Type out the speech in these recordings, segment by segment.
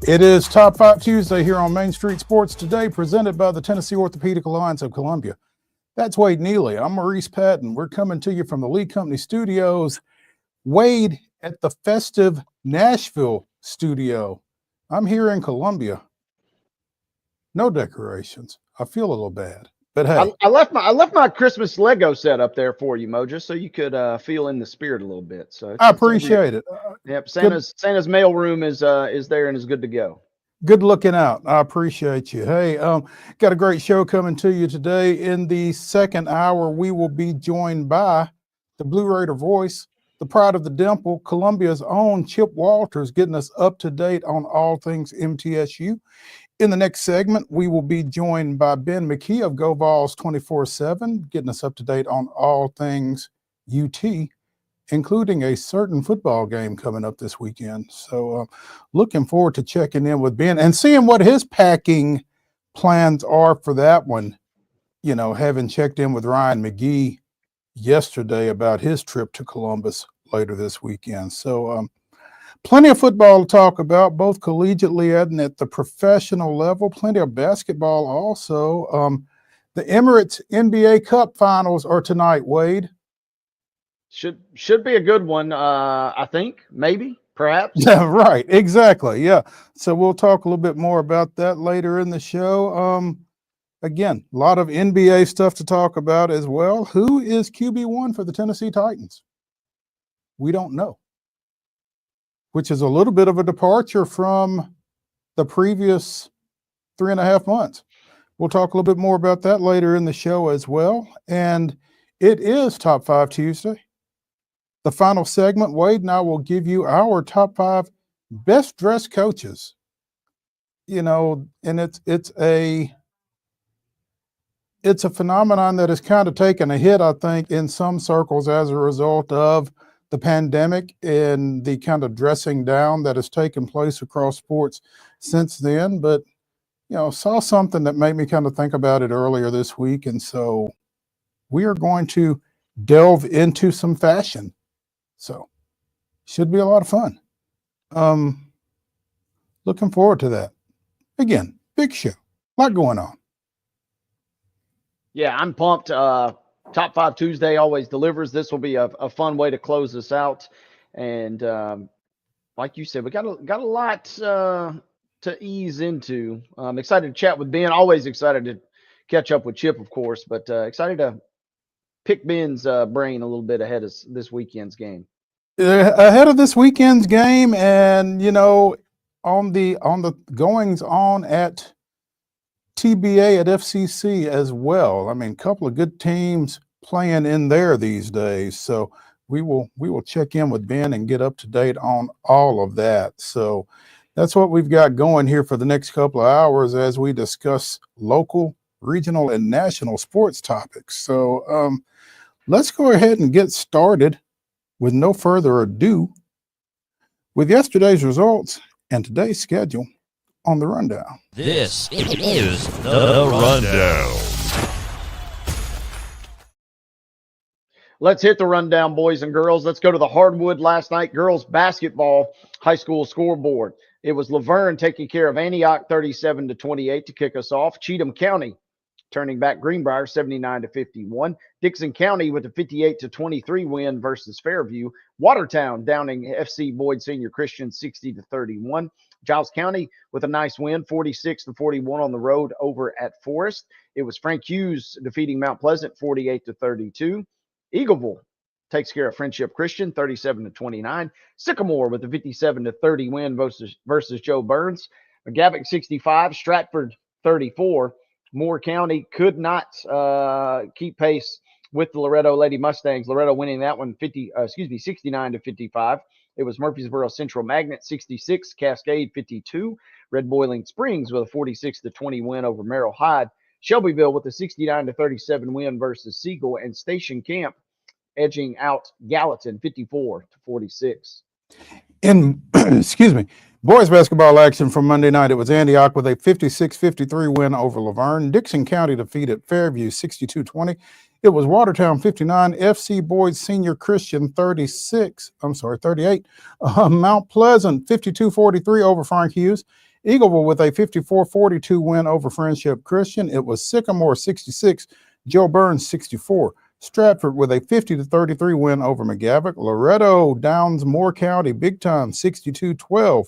It is Top 5 Tuesday here on Main Street Sports Today, presented by the Tennessee Orthopedic Alliance of Columbia. That's Wade Neely. I'm Maurice Patton. We're coming to you from the Lee Company Studios. Wade at the festive Nashville studio. I'm here in Columbia. No decorations. I feel a little bad, but hey. I left my Christmas Lego set up there for you, Mo, just so you could feel in the spirit a little bit. So I appreciate it. Yep, Santa's mail room is there and is good to go. Good looking out. I appreciate you. Hey, got a great show coming to you today. In the second hour, we will be joined by the Blue Raider voice, the pride of the Dimple, Columbia's own Chip Walters, getting us up to date on all things MTSU. In the next segment, we will be joined by Ben McKee of Go Vols 24/7, getting us up to date on all things UT, including a certain football game coming up this weekend. So looking forward to checking in with Ben and seeing what his packing plans are for that one. You know, having checked in with Ryan McGee yesterday about his trip to Columbus later this weekend. So plenty of football to talk about, both collegiately and at the professional level. Plenty of basketball also. The Emirates NBA Cup finals are tonight, Wade. Should be a good one, I think, maybe, perhaps. Yeah, right, exactly, yeah. So we'll talk a little bit more about that later in the show. Again, a lot of NBA stuff to talk about as well. Who is QB1 for the Tennessee Titans? We don't know, which is a little bit of a departure from the previous 3.5 months. We'll talk a little bit more about that later in the show as well. And it is Top 5 Tuesday. The final segment, Wade and I will give you our top 5 best dressed coaches. You know, and it's a phenomenon that has kind of taken a hit, I think, in some circles as a result of the pandemic and the kind of dressing down that has taken place across sports since then. But, you know, saw something that made me kind of think about it earlier this week. And so we are going to delve into some fashion. So should be a lot of fun. Looking forward to that. Again, big show, a lot going on. Yeah, I'm pumped. Top 5 Tuesday always delivers. This will be a fun way to close this out. And like you said, we got a lot to ease into. I'm excited to chat with Ben. Always excited to catch up with Chip, of course, but excited to pick Ben's brain a little bit ahead of this weekend's game. Ahead of this weekend's game, and you know, on the goings on at TBA at FCC as well. I mean, a couple of good teams playing in there these days. So we will check in with Ben and get up to date on all of that. So that's what we've got going here for the next couple of hours as we discuss local, regional, and national sports topics. So let's go ahead and get started with no further ado with yesterday's results and today's schedule on the rundown. This is the rundown. Let's hit the rundown, boys and girls. Let's go to the hardwood last night. Girls basketball high school scoreboard. It was Laverne taking care of Antioch 37-28 to kick us off. Cheatham County turning back Greenbrier 79-51. Dixon County with a 58-23 win versus Fairview. Watertown downing FC Boyd Senior Christian 60-31. Giles County with a nice win, 46-41 on the road over at Forest. It was Frank Hughes defeating Mount Pleasant 48-32. Eagleville takes care of Friendship Christian 37-29. Sycamore with a 57-30 win versus Joe Burns. McGavock 65, Stratford 34. Moore County could not keep pace with the Loretto Lady Mustangs. Loretto winning that one 69-55. It was Murfreesboro Central Magnet 66, Cascade 52. Red Boiling Springs with a 46-20 win over Merrill Hyde. Shelbyville with a 69-37 win versus Siegel, and Station Camp edging out Gallatin 54-46. In boys basketball action from Monday night, it was Antioch with a 56-53 win over Laverne. Dixon County defeated Fairview 62-20. It was Watertown 59, FC Boyd Senior Christian 38. Mount Pleasant 52-43 over Frank Hughes. Eagleville with a 54-42 win over Friendship Christian. It was Sycamore 66, Joe Burns 64. Stratford with a 50-33 win over McGavock. Loretto downs Moore County big time 62-12.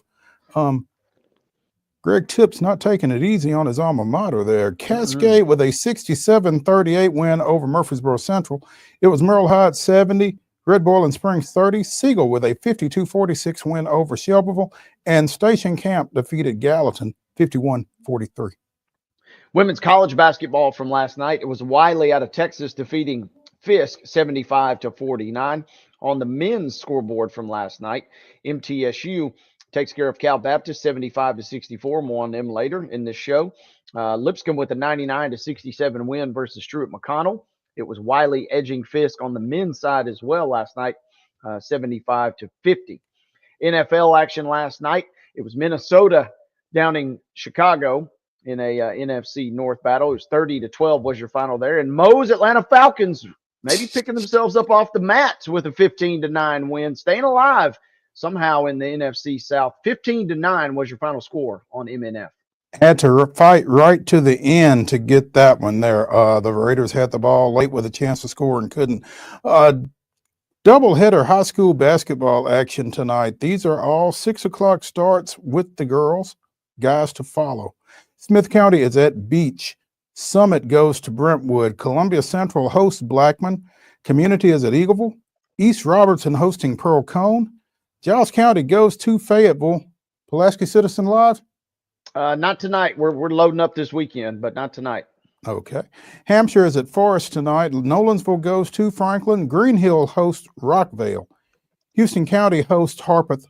Greg Tipp's not taking it easy on his alma mater there. Cascade with a 67-38 win over Murfreesboro Central. It was Merle Hyde 70, Red Boiling Springs 30. Siegel with a 52-46 win over Shelbyville. And Station Camp defeated Gallatin 51-43. Women's college basketball from last night. It was Wiley out of Texas defeating Fisk 75-49. On the men's scoreboard from last night, MTSU takes care of Cal Baptist 75-64. More on them later in this show. Lipscomb with a 99-67 win versus Truett McConnell. It was Wiley edging Fisk on the men's side as well last night, 75-50. NFL action last night. It was Minnesota downing Chicago in a NFC North battle. It was 30-12 was your final there. And Mo's Atlanta Falcons maybe picking themselves up off the mats with a 15-9 win, staying alive somehow in the NFC South. 15-9 was your final score on MNF. Had to fight right to the end to get that one there. The Raiders had the ball late with a chance to score and couldn't. Doubleheader high school basketball action tonight. These are all 6 o'clock starts with the girls. Guys to follow. Smith County is at Beach. Summit goes to Brentwood. Columbia Central hosts Blackman. Community is at Eagleville. East Robertson hosting Pearl Cone. Giles County goes to Fayetteville. Pulaski Citizen Live? Not tonight. We're loading up this weekend, but not tonight. Okay. Hampshire is at Forest tonight. Nolensville goes to Franklin. Green Hill hosts Rockvale. Houston County hosts Harpeth.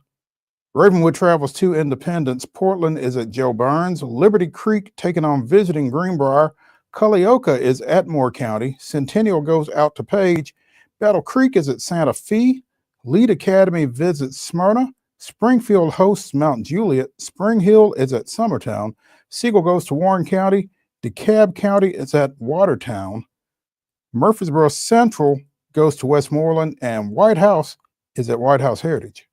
Ravenwood travels to Independence. Portland is at Joe Burns. Liberty Creek taking on visiting Greenbrier. Culleoka is at Moore County. Centennial goes out to Page. Battle Creek is at Santa Fe. Lead Academy visits Smyrna. Springfield hosts Mount Juliet. Spring Hill is at Summertown. Siegel goes to Warren County. DeKalb County is at Watertown. Murfreesboro Central goes to Westmoreland. And White House is at White House Heritage.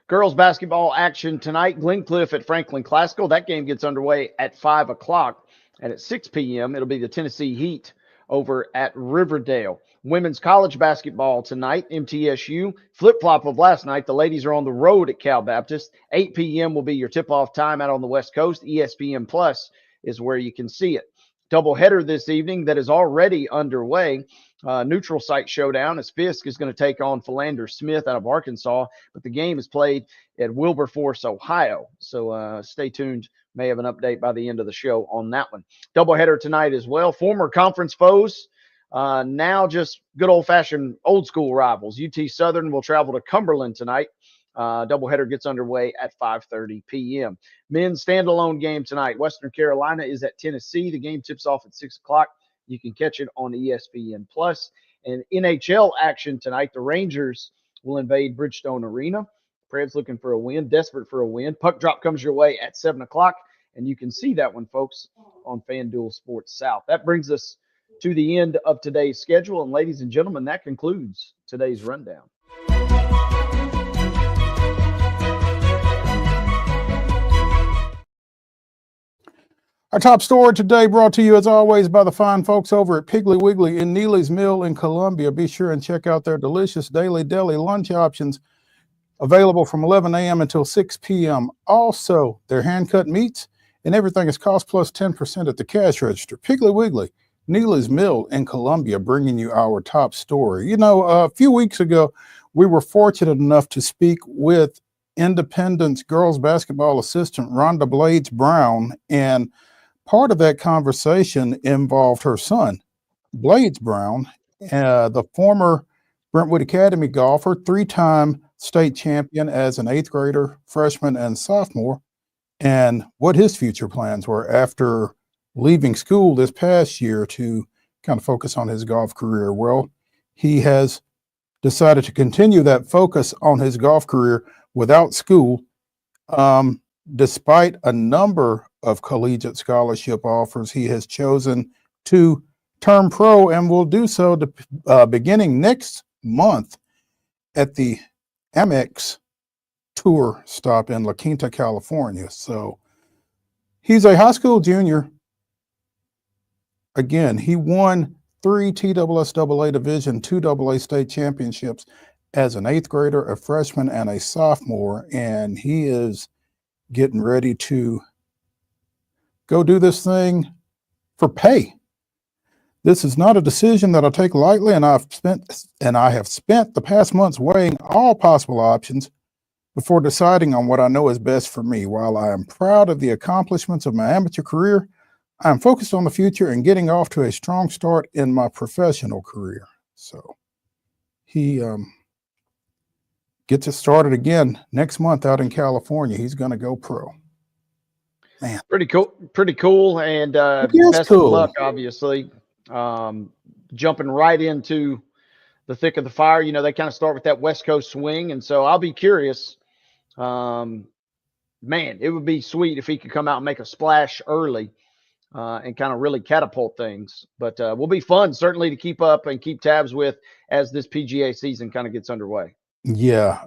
Girls basketball action tonight. Glencliff at Franklin Classical. That game gets underway at 5 o'clock. And at 6 p.m., it'll be the Tennessee Heat over at Riverdale. Women's college basketball tonight. MTSU, flip-flop of last night. The ladies are on the road at Cal Baptist. 8 p.m. will be your tip-off time out on the West Coast. ESPN Plus is where you can see it. Doubleheader this evening that is already underway. Neutral site showdown as Fisk is going to take on Philander Smith out of Arkansas, but the game is played at Wilberforce, Ohio. So stay tuned. May have an update by the end of the show on that one. Doubleheader tonight as well. Former conference foes, now just good old-fashioned old-school rivals. UT Southern will travel to Cumberland tonight. Doubleheader gets underway at 5:30 p.m. Men's standalone game tonight. Western Carolina is at Tennessee. The game tips off at 6 o'clock. You can catch it on ESPN Plus. And NHL action tonight. The Rangers will invade Bridgestone Arena. Preds looking for a win, desperate for a win. Puck drop comes your way at 7 o'clock. And you can see that one, folks, on FanDuel Sports South. That brings us to the end of today's schedule. And ladies and gentlemen, that concludes today's rundown. Our top story today brought to you, as always, by the fine folks over at Piggly Wiggly in Neely's Mill in Columbia. Be sure and check out their delicious daily deli lunch options available from 11 a.m. until 6 p.m. Also, their hand-cut meats and everything is cost plus 10% at the cash register. Piggly Wiggly, Neely's Mill in Columbia, bringing you our top story. You know, a few weeks ago, we were fortunate enough to speak with Independence girls basketball assistant Rhonda Blades Brown, and part of that conversation involved her son, Blades Brown, the former Brentwood Academy golfer, 3-time state champion as an 8th grader, freshman, and sophomore, and what his future plans were after leaving school this past year to kind of focus on his golf career. Well, he has decided to continue that focus on his golf career without school, despite a number of collegiate scholarship offers. He has chosen to turn pro and will do so beginning next month at the Amex Tour stop in La Quinta, California. So He's a high school junior. Again, he won 3 TSSAA Division, 2 AA state championships as an 8th grader, a freshman, and a sophomore, and he is getting ready to go do this thing for pay. This is not a decision that I take lightly, and I have spent the past months weighing all possible options before deciding on what I know is best for me. While I am proud of the accomplishments of my amateur career, I am focused on the future and getting off to a strong start in my professional career. So he gets it started again next month out in California. He's going to go pro. Man, Pretty cool, and best of luck, obviously. Jumping right into the thick of the fire. You know, they kind of start with that West Coast swing, and so I'll be curious. Man, it would be sweet if he could come out and make a splash early and kind of really catapult things. But will be fun, certainly, to keep up and keep tabs with as this PGA season kind of gets underway. Yeah.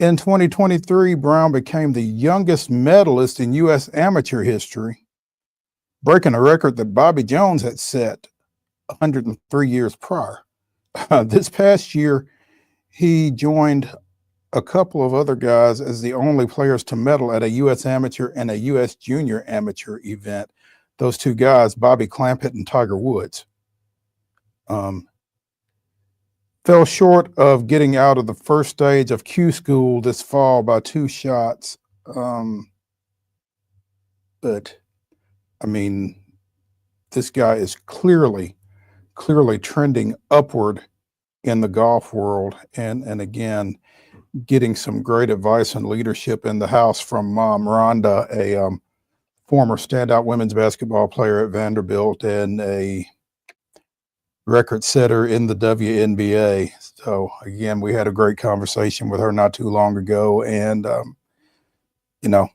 In 2023, Brown became the youngest medalist in U.S. amateur history, breaking a record that Bobby Jones had set 103 years prior. This past year, he joined a couple of other guys as the only players to medal at a U.S. amateur and a U.S. junior amateur event. Those two guys, Bobby Clampett and Tiger Woods. Fell short of getting out of the first stage of Q School this fall by 2 shots. But, I mean, this guy is clearly trending upward in the golf world. And again, getting some great advice and leadership in the house from Mom Rhonda, a former standout women's basketball player at Vanderbilt and a record setter in the WNBA. So again, we had a great conversation with her not too long ago. And, you know,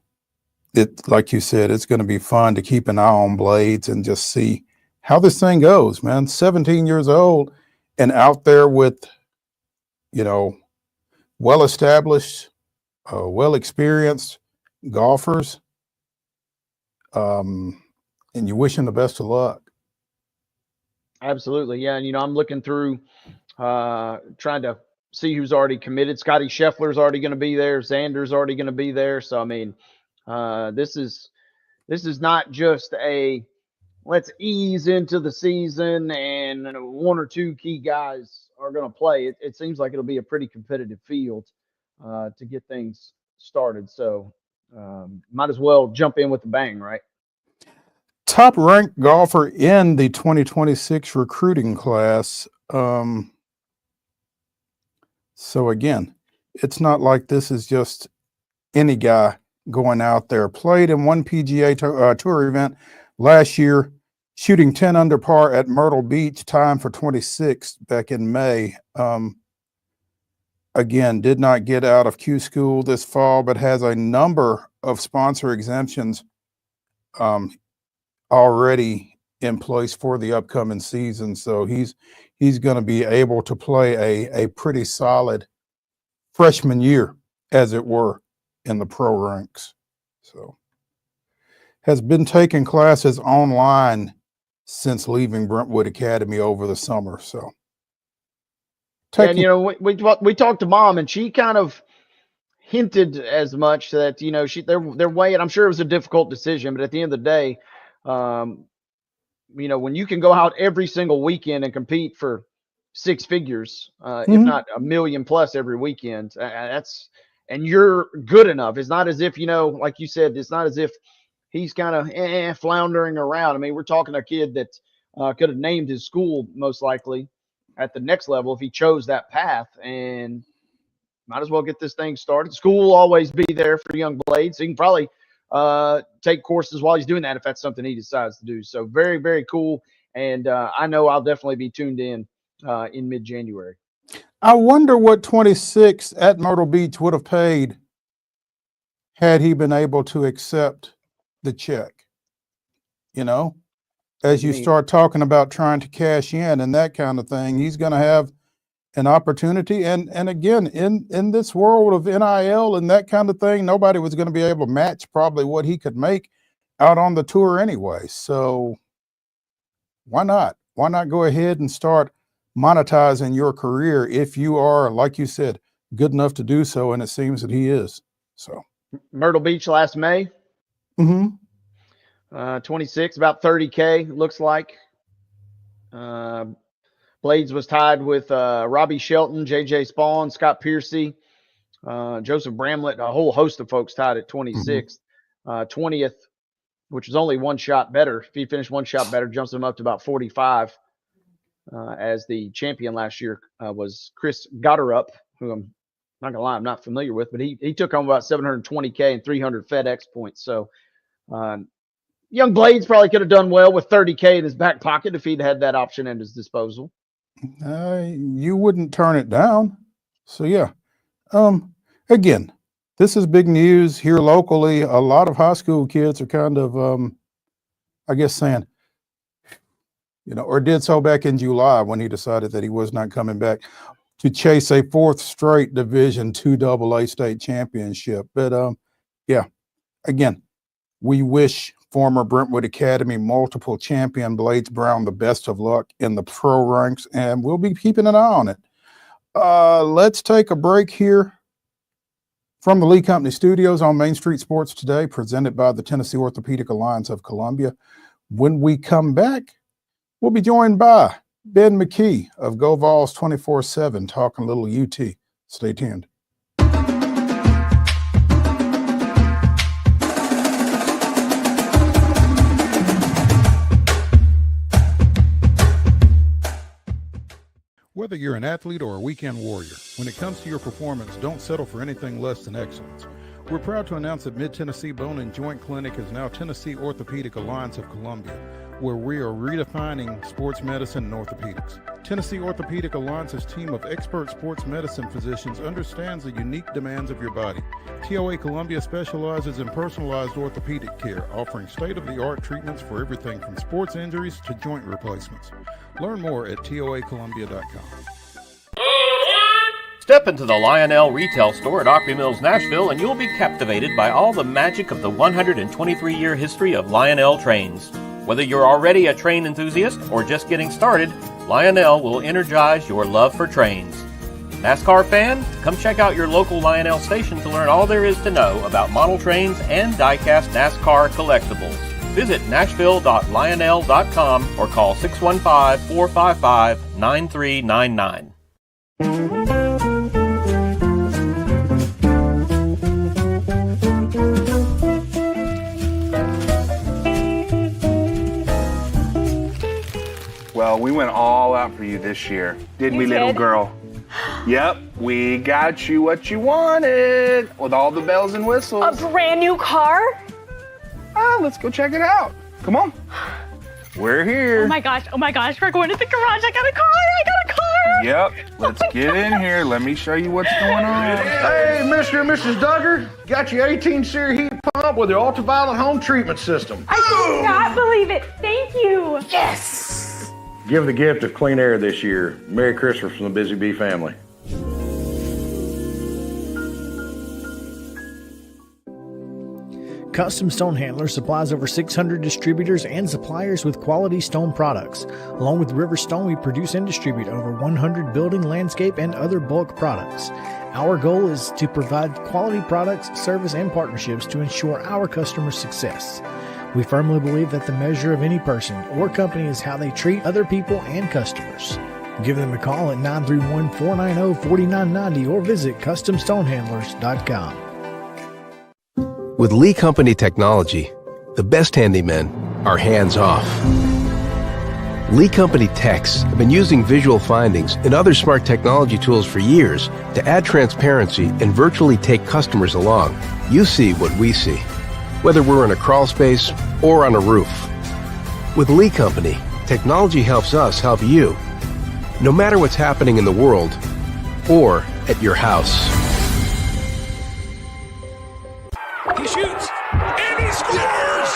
it, like you said, it's going to be fun to keep an eye on Blades and just see how this thing goes, man. 17 years old and out there with, you know, well-established, well-experienced golfers. And you wish him the best of luck. Absolutely. Yeah. And, you know, I'm looking through trying to see who's already committed. Scotty Scheffler's already going to be there. Xander's already going to be there. So, I mean, this is not just a let's ease into the season and 1 or 2 key guys are going to play. It seems like it'll be a pretty competitive field to get things started. So might as well jump in with a bang, right? Top ranked golfer in the 2026 recruiting class. So again, it's not like this is just any guy going out there. Played in 1 PGA Tour event last year, shooting 10 under par at Myrtle Beach, time for 26th back in May. Again, did not get out of Q School this fall, but has a number of sponsor exemptions already in place for the upcoming season. So he's going to be able to play a pretty solid freshman year, as it were, in the pro ranks. So has been taking classes online since leaving Brentwood Academy over the summer. So and you know, we talked to Mom, and she kind of hinted as much that, you know, they're weighing. I'm sure it was a difficult decision, but at the end of the day, you know, when you can go out every single weekend and compete for 6 figures, if not $1 million plus every weekend, and you're good enough. It's not as if, you know, like you said, it's not as if he's kind of floundering around. I mean, we're talking a kid that could have named his school most likely at the next level if he chose that path, and might as well get this thing started. School will always be there for young Blades. So he can probably take courses while he's doing that if that's something he decides to do. So very, very cool. And I know I'll definitely be tuned in mid-January. I wonder what 26 at Myrtle Beach would have paid had he been able to accept the check. You know, as you start talking about trying to cash in and that kind of thing, he's going to have an opportunity. And again, in this world of NIL and that kind of thing, nobody was going to be able to match probably what he could make out on the tour anyway. So why not? Why not go ahead and start monetizing your career if you are, like you said, good enough to do so? And it seems that he is. So Myrtle Beach last May, 26, about 30K, looks like. Blades was tied with Robbie Shelton, JJ Spawn, Scott Piercy, Joseph Bramlett, a whole host of folks tied at 26th. 20th, which is only one shot better. If he finished one shot better, jumps him up to about 45. As the champion last year was Chris Gotterup, who I'm not gonna lie, I'm not familiar with, but he took home about 720K and 300 FedEx points. So young Blades probably could have done well with 30K in his back pocket if he'd had that option at his disposal. You wouldn't turn it down. So yeah. Again, this is big news here locally. A lot of high school kids are kind of, I guess, saying, or did so back in July when he decided that he was not coming back to chase a fourth straight Division II AA state championship. But yeah, again, we wish former Brentwood Academy multiple champion Blades Brown the best of luck in the pro ranks, and we'll be keeping an eye on it. Let's take a break here from the Lee Company Studios on Main Street Sports Today, presented by the Tennessee Orthopedic Alliance of Columbia. When we come back, we'll be joined by Ben McKee of Go Vols 24/7, talking a little UT. Stay tuned. Whether you're an athlete or a weekend warrior, when it comes to your performance, don't settle for anything less than excellence. We're proud to announce that Mid-Tennessee Bone and Joint Clinic is now Tennessee Orthopedic Alliance of Columbia, where we are redefining sports medicine and orthopedics. Tennessee Orthopedic Alliance's team of expert sports medicine physicians understands the unique demands of your body. TOA Columbia specializes in personalized orthopedic care, offering state-of-the-art treatments for everything from sports injuries to joint replacements. Learn more at toacolumbia.com. Step into the Lionel retail store at Opry Mills, Nashville, and you'll be captivated by all the magic of the 123-year history of Lionel trains. Whether you're already a train enthusiast or just getting started, Lionel will energize your love for trains. NASCAR fan? Come check out your local Lionel station to learn all there is to know about model trains and die-cast NASCAR collectibles. Visit nashville.lionel.com or call 615-455-9399. Well, we went all out for you this year, didn't we, little girl? Yep, we got you what you wanted with all the bells and whistles. A brand new car? Let's go check it out. Come on. We're here. Oh my gosh, we're going to the garage. I got a car. Yep, let's get in here. Let me show you what's going on. Hey, Mr. and Mrs. Duggar, got your 18 SEER heat pump with the ultraviolet home treatment system. I cannot believe it. Thank you. Yes! Give the gift of clean air this year. Merry Christmas from the Busy Bee family. Custom Stone Handler supplies over 600 distributors and suppliers with quality stone products. Along with River Stone, we produce and distribute over 100 building, landscape, and other bulk products. Our goal is to provide quality products, service, and partnerships to ensure our customers' success. We firmly believe that the measure of any person or company is how they treat other people and customers. Give them a call at 931-490-4990 or visit CustomStonehandlers.com. With Lee Company technology, the best handymen are hands-off. Lee Company techs have been using visual findings and other smart technology tools for years to add transparency and virtually take customers along. You see what we see, whether we're in a crawl space or on a roof. With Lee Company, technology helps us help you, no matter what's happening in the world or at your house. He shoots, and he scores!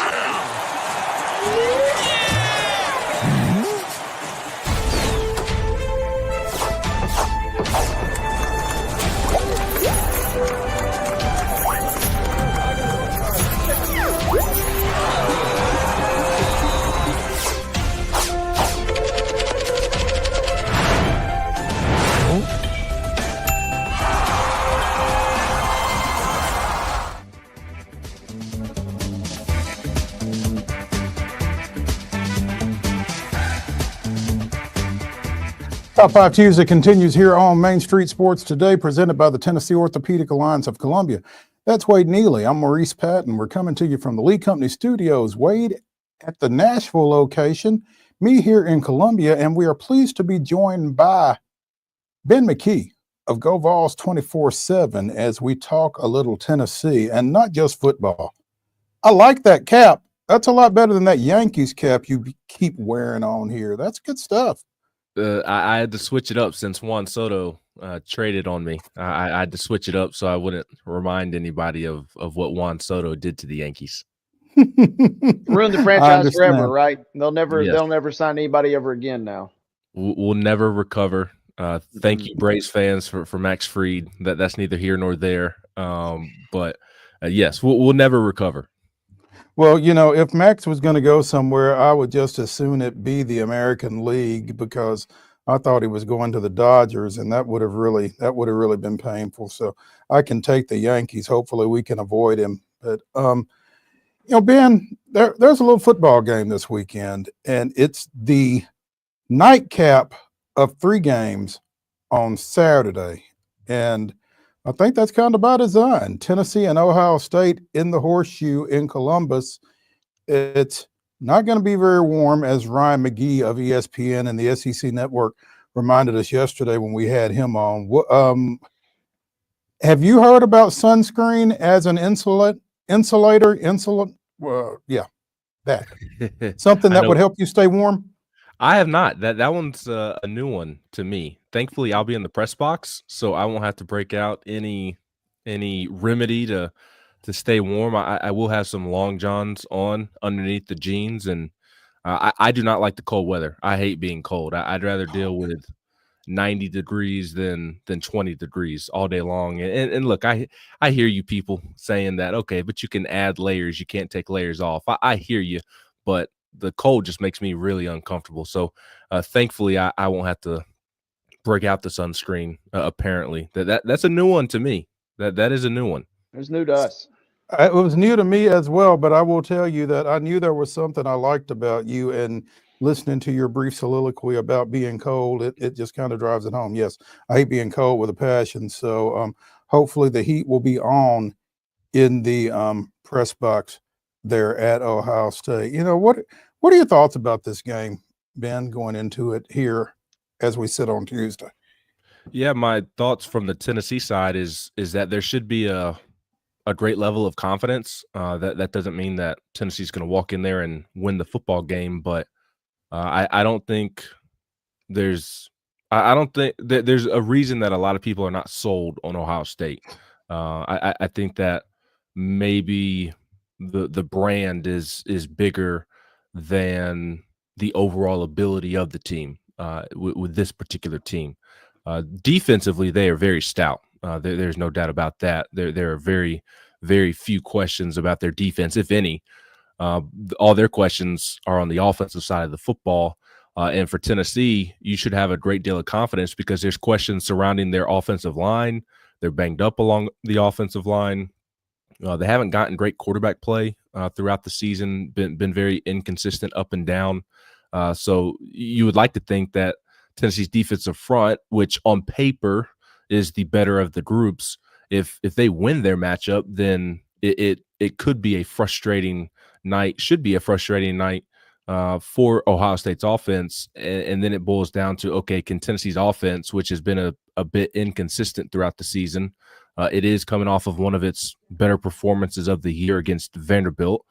Top 5 Tuesday continues here on Main Street Sports Today, presented by the Tennessee Orthopedic Alliance of Columbia. That's Wade Neely. I'm Maurice Patton. We're coming to you from the Lee Company Studios. Wade at the Nashville location, me here in Columbia, and we are pleased to be joined by Ben McKee of Go Vols 24/7 as we talk a little Tennessee and not just football. I like that cap. That's a lot better than that Yankees cap you keep wearing on here. That's good stuff. I had to switch it up since Juan Soto traded on me. I had to switch it up so I wouldn't remind anybody of what Juan Soto did to the Yankees. Ruin the franchise forever, right? They'll never sign anybody ever again now. We'll never recover. Thank you, Braves fans, for Max Fried. That's neither here nor there. But yes, we'll never recover. Well, you know, if Max was going to go somewhere, I would just as soon it be the American League, because I thought he was going to the Dodgers, and that would have really been painful. So I can take the Yankees. Hopefully we can avoid him. But you know, Ben, there's a little football game this weekend, and it's the nightcap of 3 games on Saturday. And I think that's kind of by design. Tennessee and Ohio State in the Horseshoe in Columbus. It's not going to be very warm, as Ryan McGee of ESPN and the SEC Network reminded us yesterday when we had him on. Have you heard about sunscreen as an insulator? Yeah, that. Something that would help you stay warm? I have not. That one's a new one to me. Thankfully, I'll be in the press box, so I won't have to break out any remedy to stay warm. I will have some long johns on underneath the jeans, and I do not like the cold weather. I hate being cold. I'd rather deal with 90 degrees than 20 degrees all day long. And look, I hear you people saying that, okay, but you can add layers. You can't take layers off. I hear you, but the cold just makes me really uncomfortable. So thankfully, I won't have to break out the sunscreen. Apparently, that's a new one to me. That is a new one. It's new to us. It was new to me as well, but I will tell you that I knew there was something I liked about you, and listening to your brief soliloquy about being cold, it just kind of drives it home. Yes, I hate being cold with a passion. So hopefully the heat will be on in the press box there at Ohio State. You know, what are your thoughts about this game, Ben, going into it here as we sit on Tuesday? Yeah, my thoughts from the Tennessee side is that there should be a great level of confidence. That doesn't mean that Tennessee's going to walk in there and win the football game, but I don't think there's a reason that a lot of people are not sold on Ohio State. I think that maybe the brand is bigger than the overall ability of the team with this particular team. Defensively, they are very stout. There's no doubt about that. There are very, very few questions about their defense, if any. All their questions are on the offensive side of the football. And for Tennessee, you should have a great deal of confidence because there's questions surrounding their offensive line. They're banged up along the offensive line. They haven't gotten great quarterback play throughout the season, been very inconsistent up and down. So you would like to think that Tennessee's defensive front, which on paper is the better of the groups, if they win their matchup, then it could be a frustrating night, should be a frustrating night for Ohio State's offense. And then it boils down to, okay, can Tennessee's offense, which has been a bit inconsistent throughout the season, it is coming off of one of its better performances of the year against Vanderbilt.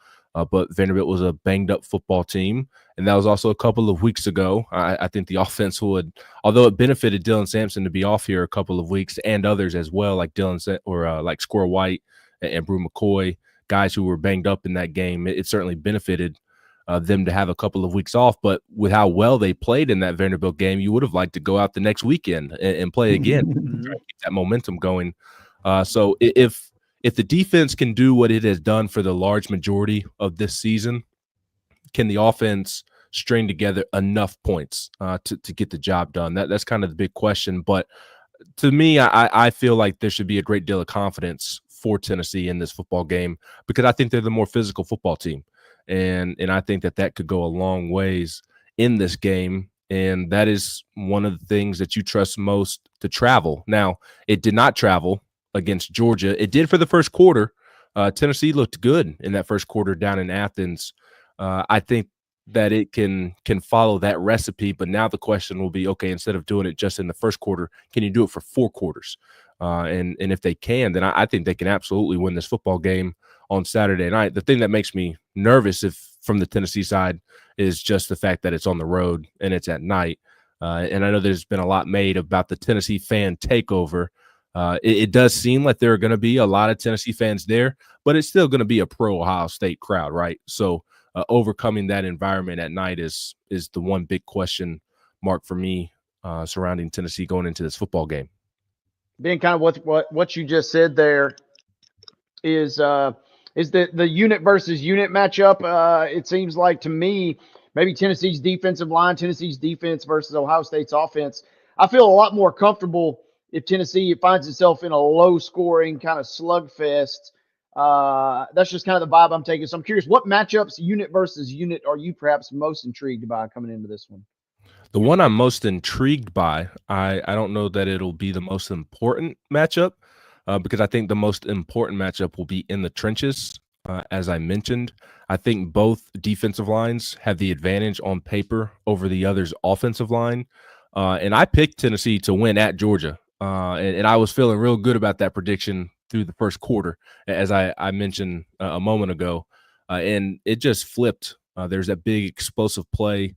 But Vanderbilt was a banged-up football team, and that was also a couple of weeks ago. I think the offense would, although it benefited Dylan Sampson to be off here a couple of weeks, and others as well, like like Square White and Brew McCoy, guys who were banged up in that game. It certainly benefited them to have a couple of weeks off. But with how well they played in that Vanderbilt game, you would have liked to go out the next weekend and play again, try to keep that momentum going. So if the defense can do what it has done for the large majority of this season, can the offense string together enough points to get the job done? That's kind of the big question. But to me, I feel like there should be a great deal of confidence for Tennessee in this football game because I think they're the more physical football team. And I think that could go a long ways in this game. And that is one of the things that you trust most to travel. Now, it did not travel against Georgia. It did for the first quarter. Tennessee looked good in that first quarter down in Athens. I think that it can follow that recipe, but now the question will be, okay, instead of doing it just in the first quarter, can you do it for 4 quarters? And if they can, then I think they can absolutely win this football game on Saturday night. The thing that makes me nervous from the Tennessee side is just the fact that it's on the road and it's at night. And I know there's been a lot made about the Tennessee fan takeover. It does seem like there are going to be a lot of Tennessee fans there, but it's still going to be a pro Ohio State crowd, right? So overcoming that environment at night is the one big question mark for me surrounding Tennessee going into this football game. Being kind of what you just said there is the unit versus unit matchup. It seems like to me, maybe Tennessee's defensive line, Tennessee's defense versus Ohio State's offense. I feel a lot more comfortable if Tennessee finds itself in a low-scoring kind of slugfest. That's just kind of the vibe I'm taking. So I'm curious, what matchups, unit versus unit, are you perhaps most intrigued by coming into this one? The one I'm most intrigued by, I don't know that it'll be the most important matchup because I think the most important matchup will be in the trenches. As I mentioned, I think both defensive lines have the advantage on paper over the other's offensive line. And I picked Tennessee to win at Georgia. And I was feeling real good about that prediction through the first quarter, as I mentioned a moment ago. And it just flipped. There's that big explosive play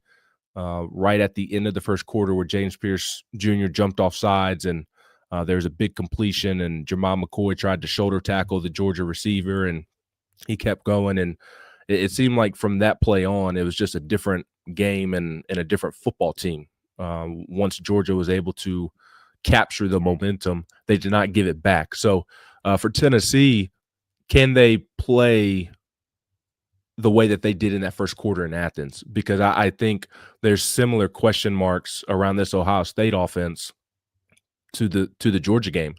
right at the end of the first quarter where James Pierce Jr. jumped off sides, and there was a big completion, and Jamal McCoy tried to shoulder tackle the Georgia receiver, and he kept going. And it seemed like from that play on, it was just a different game and a different football team. Once Georgia was able to capture the momentum, they did not give it back. So for Tennessee, can they play the way that they did in that first quarter in Athens? Because I think there's similar question marks around this Ohio State offense to the Georgia game.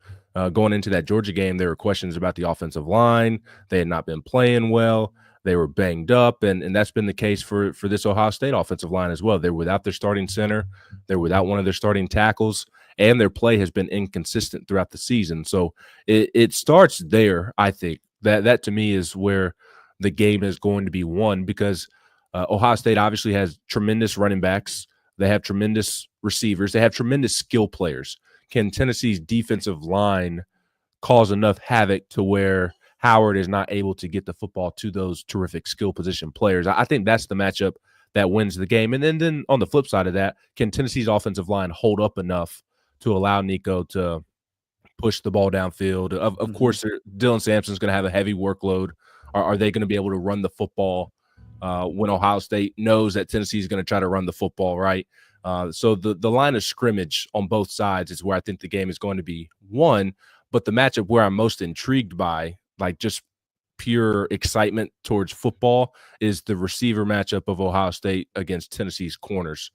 Going into that Georgia game, there were questions about the offensive line. They had not been playing well. They were banged up, and that's been the case for this Ohio State offensive line as well. They're without their starting center. They're without one of their starting tackles, and their play has been inconsistent throughout the season. So it starts there, I think. That to me is where the game is going to be won, because Ohio State obviously has tremendous running backs. They have tremendous receivers. They have tremendous skill players. Can Tennessee's defensive line cause enough havoc to where Howard is not able to get the football to those terrific skill position players? I think that's the matchup that wins the game. And then on the flip side of that, can Tennessee's offensive line hold up enough to allow Nico to push the ball downfield? Of course, Dylan Sampson's going to have a heavy workload. Are they going to be able to run the football when Ohio State knows that Tennessee is going to try to run the football, right? So the line of scrimmage on both sides is where I think the game is going to be won. But the matchup where I'm most intrigued by, like just pure excitement towards football, is the receiver matchup of Ohio State against Tennessee's corners,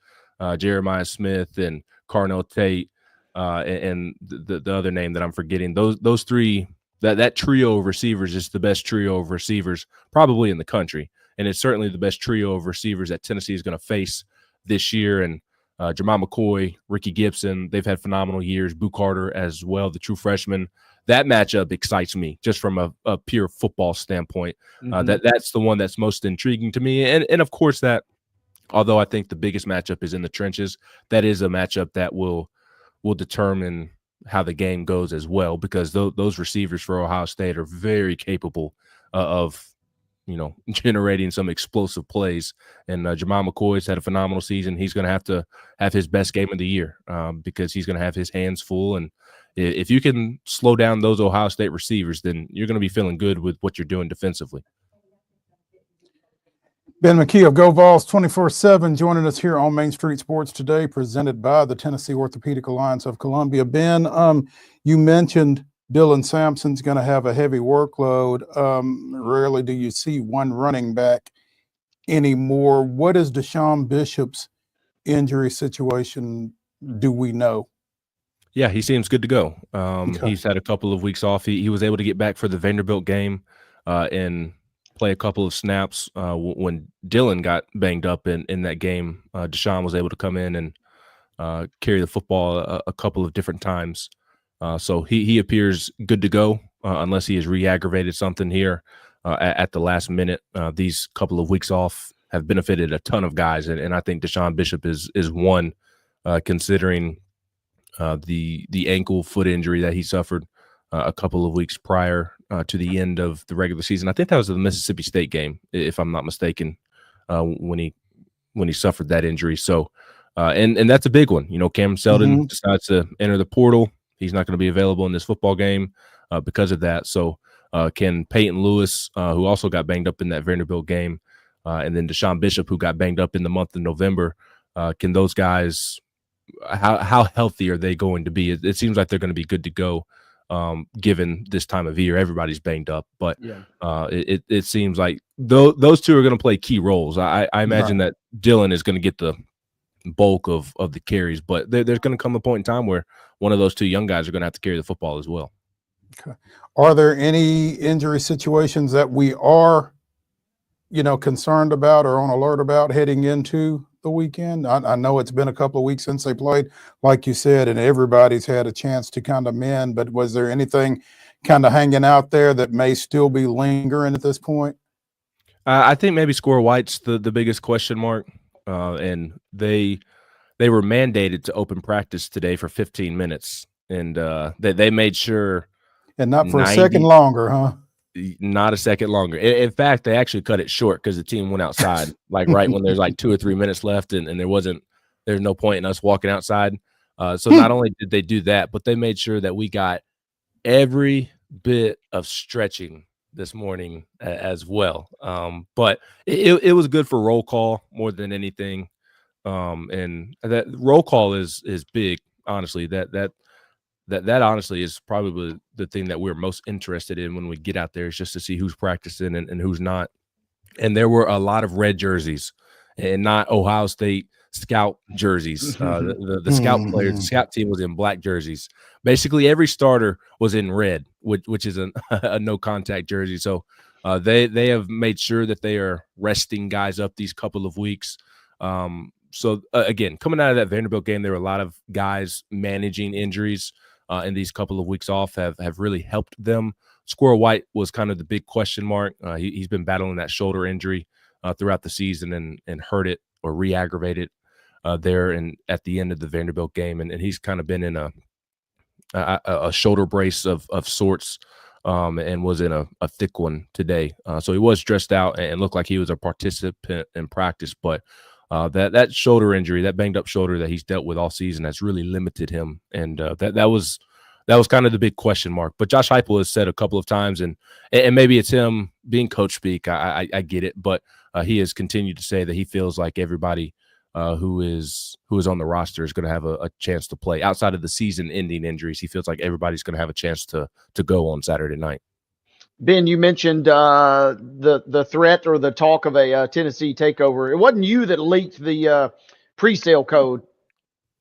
Jeremiah Smith and Carnell Tate, and the other name that I'm forgetting. Those three, that trio of receivers is the best trio of receivers probably in the country, and it's certainly the best trio of receivers that Tennessee is going to face this year. And Jamal McCoy, Ricky Gibson, they've had phenomenal years. Boo Carter as well, the true freshman. That matchup excites me just from a pure football standpoint. That's the one that's most intriguing to me. And of course, that although I think the biggest matchup is in the trenches, that is a matchup that will determine how the game goes as well, because those receivers for Ohio State are very capable of generating some explosive plays. And Jamal McCoy's had a phenomenal season. He's going to have his best game of the year because he's going to have his hands full. And if you can slow down those Ohio State receivers, then you're going to be feeling good with what you're doing defensively. Ben McKee of Go Vols 24/7 joining us here on Main Street Sports today, presented by the Tennessee Orthopedic Alliance of Columbia. Ben, you mentioned Dylan Sampson's going to have a heavy workload. Rarely do you see one running back anymore. What is Deshaun Bishop's injury situation? Do we know? Yeah, he seems good to go. Okay. He's had a couple of weeks off. He was able to get back for the Vanderbilt game and play a couple of snaps. When Dylan got banged up in that game, Deshaun was able to come in and carry the football a couple of different times. So he appears good to go unless he has re-aggravated something here at the last minute. These couple of weeks off have benefited a ton of guys, and I think Deshaun Bishop is one, considering the ankle foot injury that he suffered a couple of weeks prior to the end of the regular season. I think that was the Mississippi State game, if I'm not mistaken, when he suffered that injury. So, and that's a big one. You know, Cam Selden decides to enter the portal. He's not going to be available in this football game because of that. So, can Peyton Lewis, who also got banged up in that Vanderbilt game, and then Deshaun Bishop, who got banged up in the month of November, can those guys, how healthy are they going to be? It seems like they're going to be good to go, given this time of year. Everybody's banged up, but it seems like those two are going to play key roles. I imagine that Dylan is going to get the bulk of the carries, but there's going to come a point in time where one of those two young guys are going to have to carry the football as well. Okay. Are there any injury situations that we are, concerned about or on alert about heading into the weekend? I know it's been a couple of weeks since they played, like you said, and everybody's had a chance to kind of mend, but was there anything kind of hanging out there that may still be lingering at this point? I think maybe Squirrel White's the biggest question mark, and they were mandated to open practice today for 15 minutes, and they made sure. And not for a second longer, huh? Not a second longer. In fact, they actually cut it short because the team went outside, like right when there's like 2 or 3 minutes left, and there's no point in us walking outside. So not only did they do that, but they made sure that we got every bit of stretching this morning as well. But it was good for roll call more than anything. And that roll call is big, honestly. That honestly is probably the thing that we're most interested in when we get out there, is just to see who's practicing and who's not. And there were a lot of red jerseys and not Ohio State scout jerseys. The scout players, the scout team was in black jerseys. Basically, every starter was in red, which is a no contact jersey. So they have made sure that they are resting guys up these couple of weeks. So again, coming out of that Vanderbilt game, there were a lot of guys managing injuries. And these couple of weeks off have really helped them. Squirrel White was kind of the big question mark. He's been battling that shoulder injury throughout the season and hurt it or re-aggravated there and at the end of the Vanderbilt game. And he's kind of been in a shoulder brace of sorts and was in a thick one today. So he was dressed out and looked like he was a participant in practice, but that shoulder injury, that banged up shoulder that he's dealt with all season, has really limited him. And that was kind of the big question mark. But Josh Heupel has said a couple of times, and maybe it's him being coach speak. I get it, but he has continued to say that he feels like everybody who is on the roster is going to have a chance to play outside of the season-ending injuries. He feels like everybody's going to have a chance to go on Saturday night. Ben, you mentioned the threat or the talk of a Tennessee takeover. It wasn't you that leaked the pre-sale code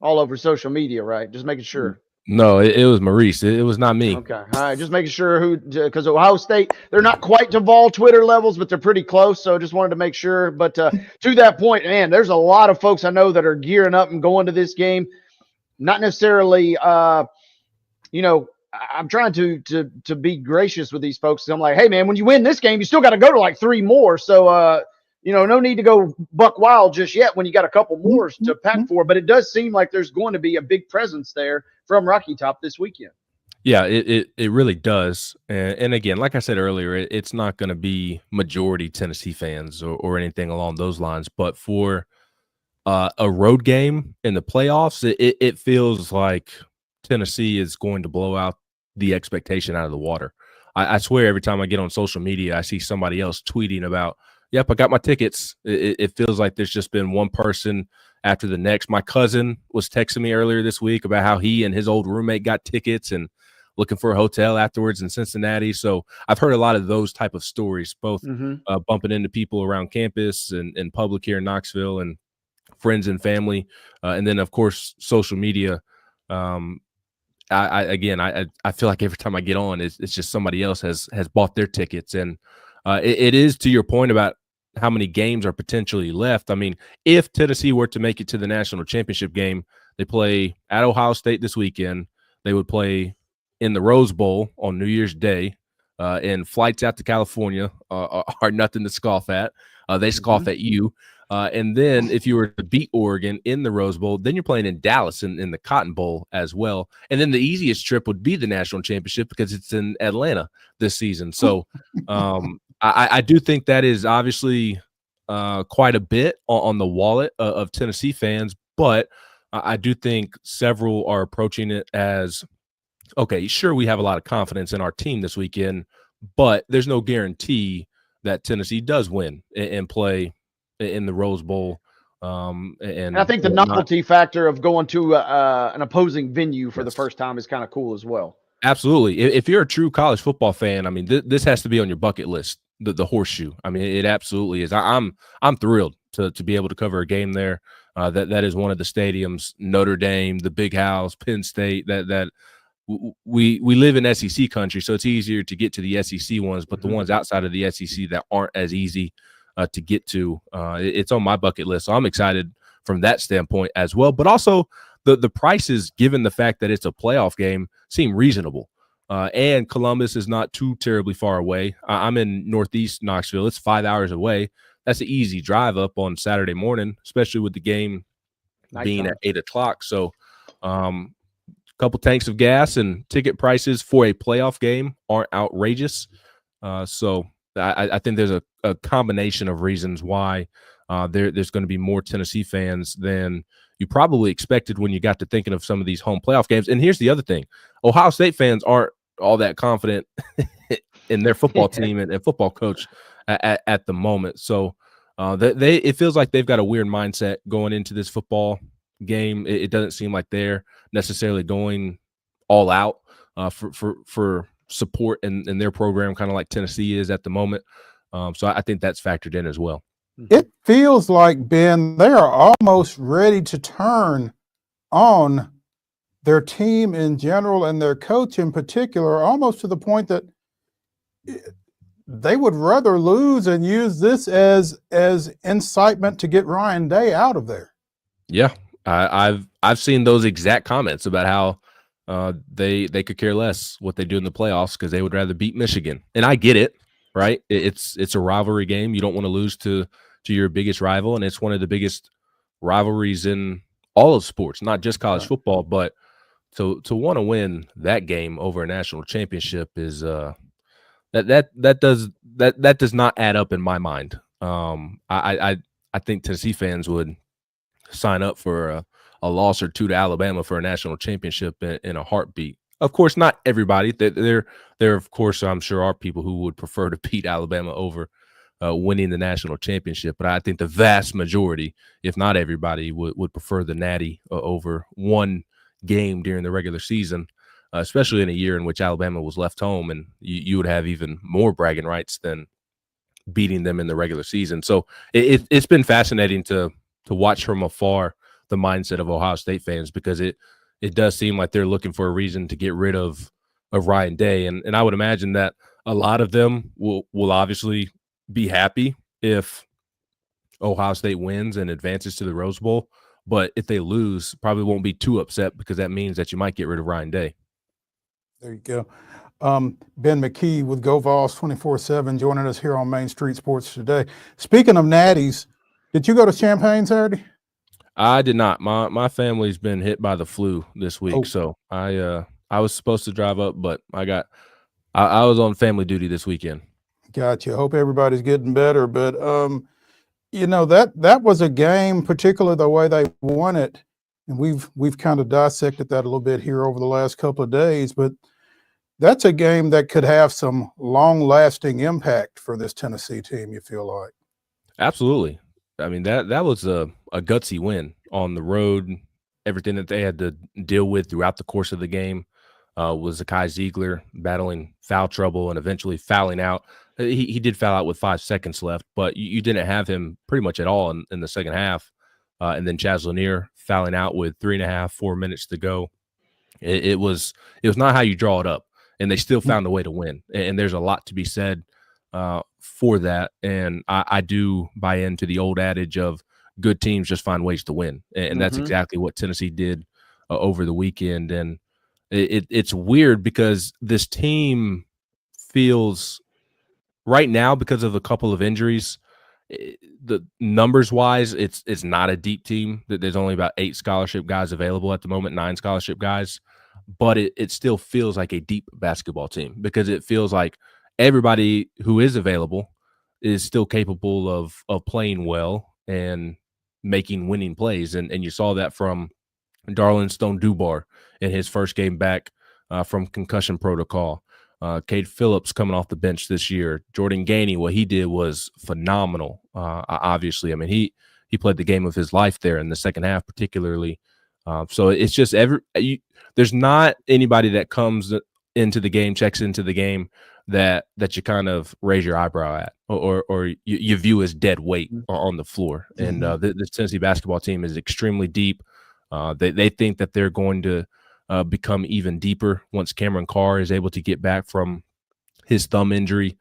all over social media, right? Just making sure. No, it was Maurice. It was not me. Okay. All right. Just making sure because Ohio State, they're not quite to Vol Twitter levels, but they're pretty close. So just wanted to make sure. But to that point, man, there's a lot of folks I know that are gearing up and going to this game. Not necessarily, I'm trying to be gracious with these folks. I'm like, hey, man, when you win this game, you still got to go to like 3 more. So, no need to go buck wild just yet when you got a couple more to pack for. But it does seem like there's going to be a big presence there from Rocky Top this weekend. Yeah, it really does. And again, like I said earlier, it's not going to be majority Tennessee fans or anything along those lines. But for a road game in the playoffs, it feels like Tennessee is going to blow out the expectation out of the water. I swear every time I get on social media, I see somebody else tweeting about, yep, I got my tickets. It feels like there's just been one person after the next. My cousin was texting me earlier this week about how he and his old roommate got tickets and looking for a hotel afterwards in Cincinnati. So I've heard a lot of those type of stories, both bumping into people around campus and public here in Knoxville and friends and family. And then, of course, social media. I feel like every time I get on, it's just somebody else has bought their tickets. And it is to your point about how many games are potentially left. I mean, if Tennessee were to make it to the national championship game, they play at Ohio State this weekend. They would play in the Rose Bowl on New Year's Day, and flights out to California are nothing to scoff at. They scoff at you. And then if you were to beat Oregon in the Rose Bowl, then you're playing in Dallas in the Cotton Bowl as well. And then the easiest trip would be the national championship because it's in Atlanta this season. So I do think that is obviously quite a bit on the wallet of Tennessee fans, but I do think several are approaching it as, okay, sure, we have a lot of confidence in our team this weekend, but there's no guarantee that Tennessee does win and play in the Rose Bowl. And I think the novelty factor of going to an opposing venue for the first time is kind of cool as well. Absolutely. If you're a true college football fan, I mean, this has to be on your bucket list. The horseshoe. I mean, it absolutely is. I'm thrilled to be able to cover a game there. That is one of the stadiums. Notre Dame, the Big House, Penn State. That we live in SEC country, so it's easier to get to the SEC ones. But the ones outside of the SEC that aren't as easy to get to, it's on my bucket list. So I'm excited from that standpoint as well. But also the prices, given the fact that it's a playoff game, seem reasonable. And Columbus is not too terribly far away. I'm in Northeast Knoxville. It's 5 hours away. That's an easy drive up on Saturday morning, especially with the game being at 8 o'clock. So a couple tanks of gas and ticket prices for a playoff game aren't outrageous. So I think there's a combination of reasons why there's going to be more Tennessee fans than you probably expected when you got to thinking of some of these home playoff games. And here's the other thing. Ohio State fans aren't all that confident in their football team and football coach at the moment. So it feels like they've got a weird mindset going into this football game. It doesn't seem like they're necessarily going all out for support in their program, kind of like Tennessee is at the moment. So I think that's factored in as well. It feels like, Ben, they are almost ready to turn on their team in general and their coach in particular, almost to the point that they would rather lose and use this as incitement to get Ryan Day out of there. Yeah, I've seen those exact comments about how they could care less what they do in the playoffs because they would rather beat Michigan. And I get it, right? It's a rivalry game. You don't want to lose to your biggest rival, and it's one of the biggest rivalries in all of sports, not just college football. But to want to win that game over a national championship is that does not add up in my mind. I think Tennessee fans would sign up for a loss or two to Alabama for a national championship in a heartbeat. Of course, not everybody. There of course, I'm sure are people who would prefer to beat Alabama over winning the national championship. But I think the vast majority, if not everybody, would prefer the Natty over one game during the regular season, especially in a year in which Alabama was left home, and you would have even more bragging rights than beating them in the regular season. So it's been fascinating to watch from afar the mindset of Ohio State fans, because it does seem like they're looking for a reason to get rid of Ryan Day. And I would imagine that a lot of them will obviously be happy if Ohio State wins and advances to the Rose Bowl. But if they lose, probably won't be too upset, because that means that you might get rid of Ryan Day. There you go. Ben McKee with GoVols 24/7 joining us here on Main Street Sports today. Speaking of natties, did you go to Champaign Saturday? I did not. My family's been hit by the flu this week, so I was supposed to drive up, but I was on family duty this weekend. Gotcha. Hope everybody's getting better. But that was a game, particularly the way they won it, and we've kind of dissected that a little bit here over the last couple of days. But that's a game that could have some long-lasting impact for this Tennessee team, you feel like? Absolutely. I mean, that was a gutsy win on the road. Everything that they had to deal with throughout the course of the game was Zakai Ziegler battling foul trouble and eventually fouling out. He did foul out with 5 seconds left, but you didn't have him pretty much at all in the second half. And then Chaz Lanier fouling out with 3.5, 4 minutes to go. It was not how you draw it up, and they still found a way to win. And there's a lot to be said for that. And I do buy into the old adage of good teams just find ways to win. And that's exactly what Tennessee did over the weekend. And it's weird because this team feels right now, because of a couple of injuries, the numbers wise, it's not a deep team. There's only about 8 scholarship guys available at the moment, 9 scholarship guys, but it still feels like a deep basketball team because it feels like everybody who is available is still capable of playing well and making winning plays. And you saw that from Darlin Stone-Dubar in his first game back from concussion protocol. Cade Phillips coming off the bench this year. Jordan Gainey, what he did was phenomenal. Obviously, I mean, he played the game of his life there in the second half, particularly. So it's just there's not anybody that comes into the game, checks into the game that you kind of raise your eyebrow at or you view as dead weight on the floor. And the Tennessee basketball team is extremely deep. They think that they're going to become even deeper once Cameron Carr is able to get back from his thumb injury.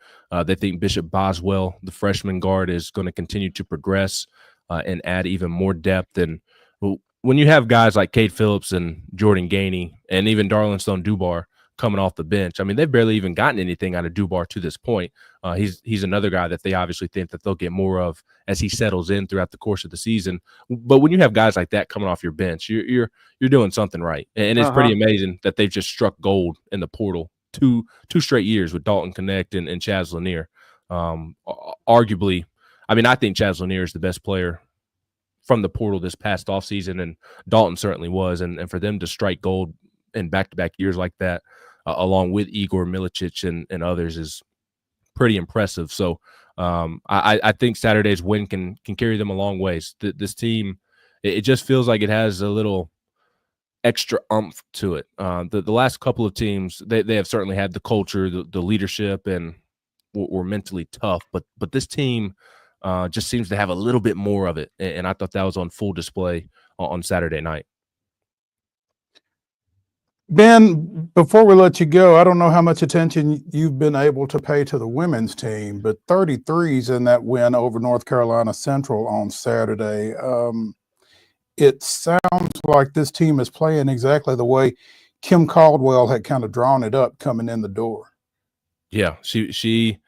They think Bishop Boswell, the freshman guard, is going to continue to progress and add even more depth. And when you have guys like Cade Phillips and Jordan Gainey and even Darlin Stone-Dubar coming off the bench, I mean, they've barely even gotten anything out of Dubar to this point. He's another guy that they obviously think that they'll get more of as he settles in throughout the course of the season. But when you have guys like that coming off your bench, you're doing something right. And it's pretty amazing that they've just struck gold in the portal two straight years with Dalton Connect and Chaz Lanier. Arguably, I mean, I think Chaz Lanier is the best player from the portal this past offseason, and Dalton certainly was. And for them to strike gold in back-to-back years like that, along with Igor Milicic and others, is pretty impressive. So I think Saturday's win can carry them a long ways. This team, it just feels like it has a little extra oomph to it. The last couple of teams, they have certainly had the culture, the leadership, and were mentally tough. But this team just seems to have a little bit more of it. And I thought that was on full display on Saturday night. Ben, before we let you go, I don't know how much attention you've been able to pay to the women's team, but 33s in that win over North Carolina Central on Saturday. It sounds like this team is playing exactly the way Kim Caldwell had kind of drawn it up coming in the door. Yeah, she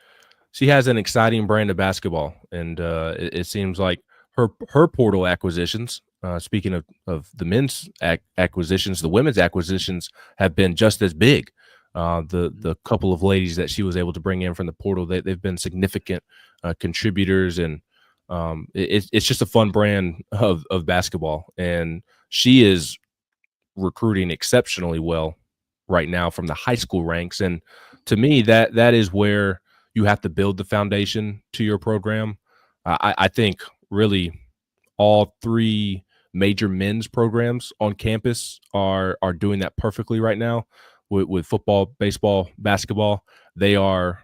has an exciting brand of basketball, and it seems like her portal acquisitions. Speaking of the men's acquisitions, the women's acquisitions have been just as big. The couple of ladies that she was able to bring in from the portal, they've been significant contributors, and it's just a fun brand of basketball. And she is recruiting exceptionally well right now from the high school ranks. And to me, that is where you have to build the foundation to your program. I think really all 3 major men's programs on campus are doing that perfectly right now with football, baseball, basketball. They are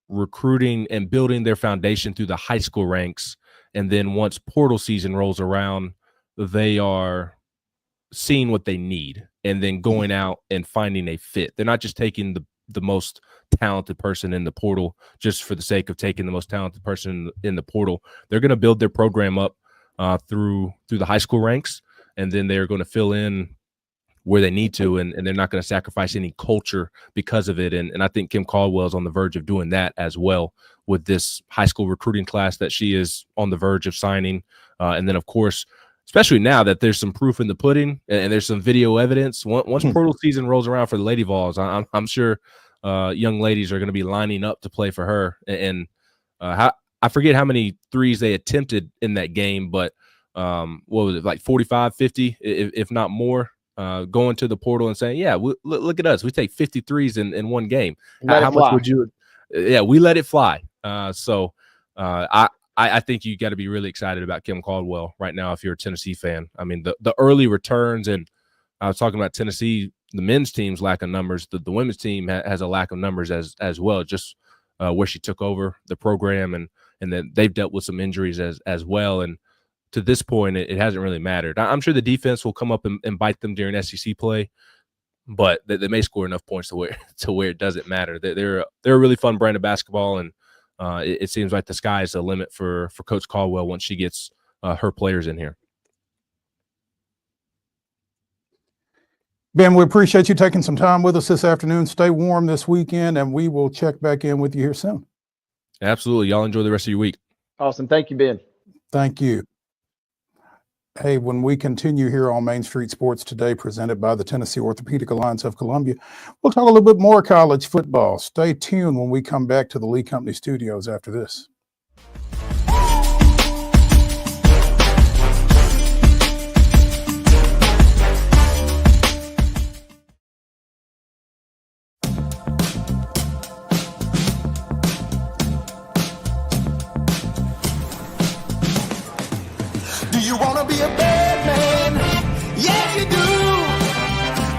recruiting and building their foundation through the high school ranks. And then once portal season rolls around, they are seeing what they need and then going out and finding a fit. They're not just taking the most talented person in the portal just for the sake of taking the most talented person in the portal. They're going to build their program up through the high school ranks, and then they're going to fill in where they need to, and they're not going to sacrifice any culture because of it. And I think Kim Caldwell is on the verge of doing that as well with this high school recruiting class that she is on the verge of signing. And then, of course, especially now that there's some proof in the pudding and there's some video evidence, once portal season rolls around for the Lady Vols, I'm sure young ladies are going to be lining up to play for her. And I forget how many threes they attempted in that game, but what was it, like 45, 50, if not more, going to the portal and saying, yeah, look at us. We take 50 threes in one game. How much would you – yeah, we let it fly. So I think you got to be really excited about Kim Caldwell right now if you're a Tennessee fan. I mean, the early returns, and I was talking about Tennessee, the men's team's lack of numbers. The women's team has a lack of numbers as well, just where she took over the program, and then they've dealt with some injuries as well. And to this point, it hasn't really mattered. I'm sure the defense will come up and bite them during SEC play, but they may score enough points to where it doesn't matter. They're a really fun brand of basketball, and it seems like the sky is the limit for Coach Caldwell once she gets her players in here. Ben, we appreciate you taking some time with us this afternoon. Stay warm this weekend, and we will check back in with you here soon. Absolutely. Y'all enjoy the rest of your week. Awesome. Thank you, Ben. Thank you. Hey, when we continue here on Main Street Sports Today, presented by the Tennessee Orthopedic Alliance of Columbia, we'll talk a little bit more college football. Stay tuned when we come back to the Lee Company studios after this. Do you want to be a bad man? Yes, you do.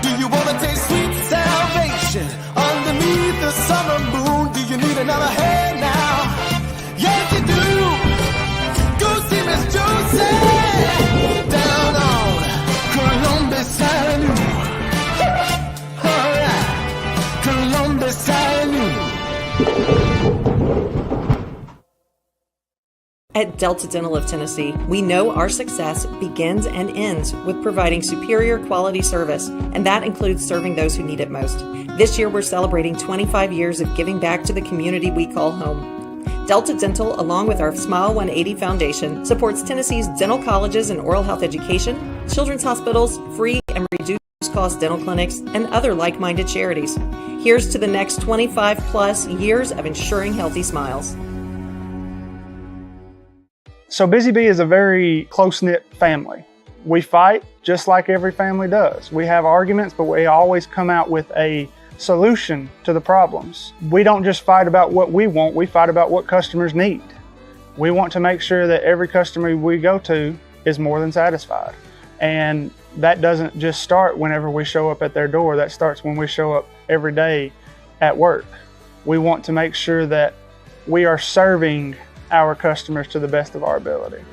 Do you want to taste sweet salvation underneath the summer moon? Do you need another hand now? Yes, you do. Go see Miss Josie down on Columbus Avenue. All right, Columbus Avenue. At Delta Dental of Tennessee, we know our success begins and ends with providing superior quality service, and that includes serving those who need it most. This year, we're celebrating 25 years of giving back to the community we call home. Delta Dental, along with our Smile 180 Foundation, supports Tennessee's dental colleges and oral health education, children's hospitals, free and reduced-cost dental clinics, and other like-minded charities. Here's to the next 25-plus years of ensuring healthy smiles. So Busy Bee is a very close-knit family. We fight just like every family does. We have arguments, but we always come out with a solution to the problems. We don't just fight about what we want, we fight about what customers need. We want to make sure that every customer we go to is more than satisfied. And that doesn't just start whenever we show up at their door, that starts when we show up every day at work. We want to make sure that we are serving our customers to the best of our ability.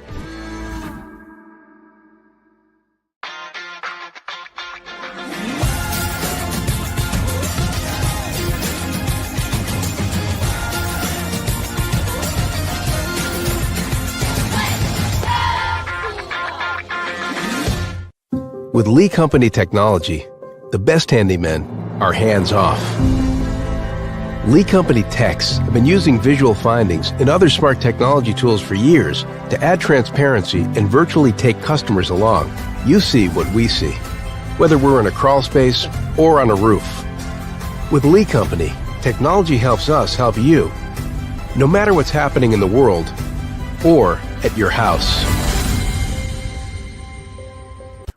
With Lee Company technology, the best handymen are hands-off. Lee Company techs have been using visual findings and other smart technology tools for years to add transparency and virtually take customers along. You see what we see, whether we're in a crawl space or on a roof. With Lee Company, technology helps us help you, no matter what's happening in the world or at your house.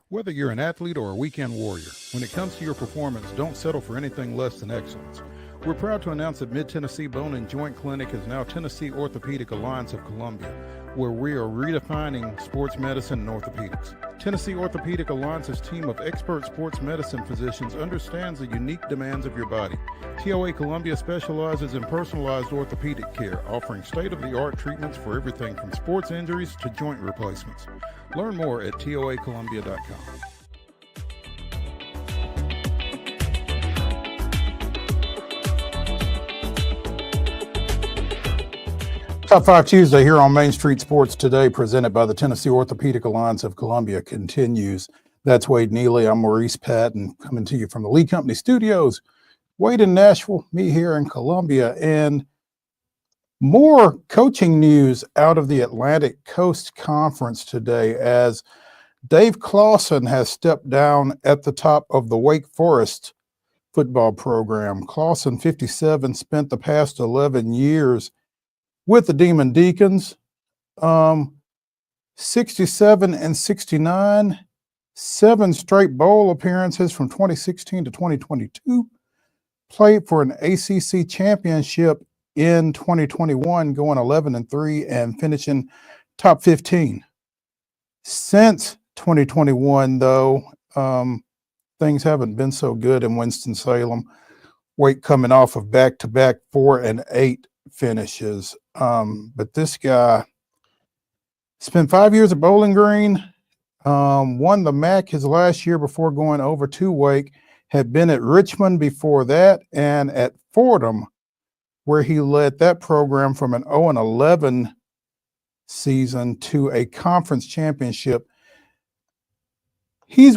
Whether you're an athlete or a weekend warrior, when it comes to your performance, don't settle for anything less than excellence. We're proud to announce that Mid-Tennessee Bone and Joint Clinic is now Tennessee Orthopedic Alliance of Columbia, where we are redefining sports medicine and orthopedics. Tennessee Orthopedic Alliance's team of expert sports medicine physicians understands the unique demands of your body. TOA Columbia specializes in personalized orthopedic care, offering state-of-the-art treatments for everything from sports injuries to joint replacements. Learn more at toacolumbia.com. Top 5 Tuesday here on Main Street Sports Today, presented by the Tennessee Orthopedic Alliance of Columbia, continues. That's Wade Neely. I'm Maurice Patton, coming to you from the Lee Company studios. Wade in Nashville, me here in Columbia, and more coaching news out of the Atlantic Coast Conference today as Dave Clawson has stepped down at the top of the Wake Forest football program. Clawson, 57, spent the past 11 years with the Demon Deacons, 67 and 69, 7 straight bowl appearances from 2016 to 2022, played for an ACC championship in 2021, going 11-3 and finishing top 15. Since 2021, though, things haven't been so good in Winston-Salem. Wake coming off of back-to-back 4-8 finishes. But this guy spent 5 years at Bowling Green, won the MAC his last year before going over to Wake, had been at Richmond before that and at Fordham where he led that program from an 0-11 season to a conference championship. He's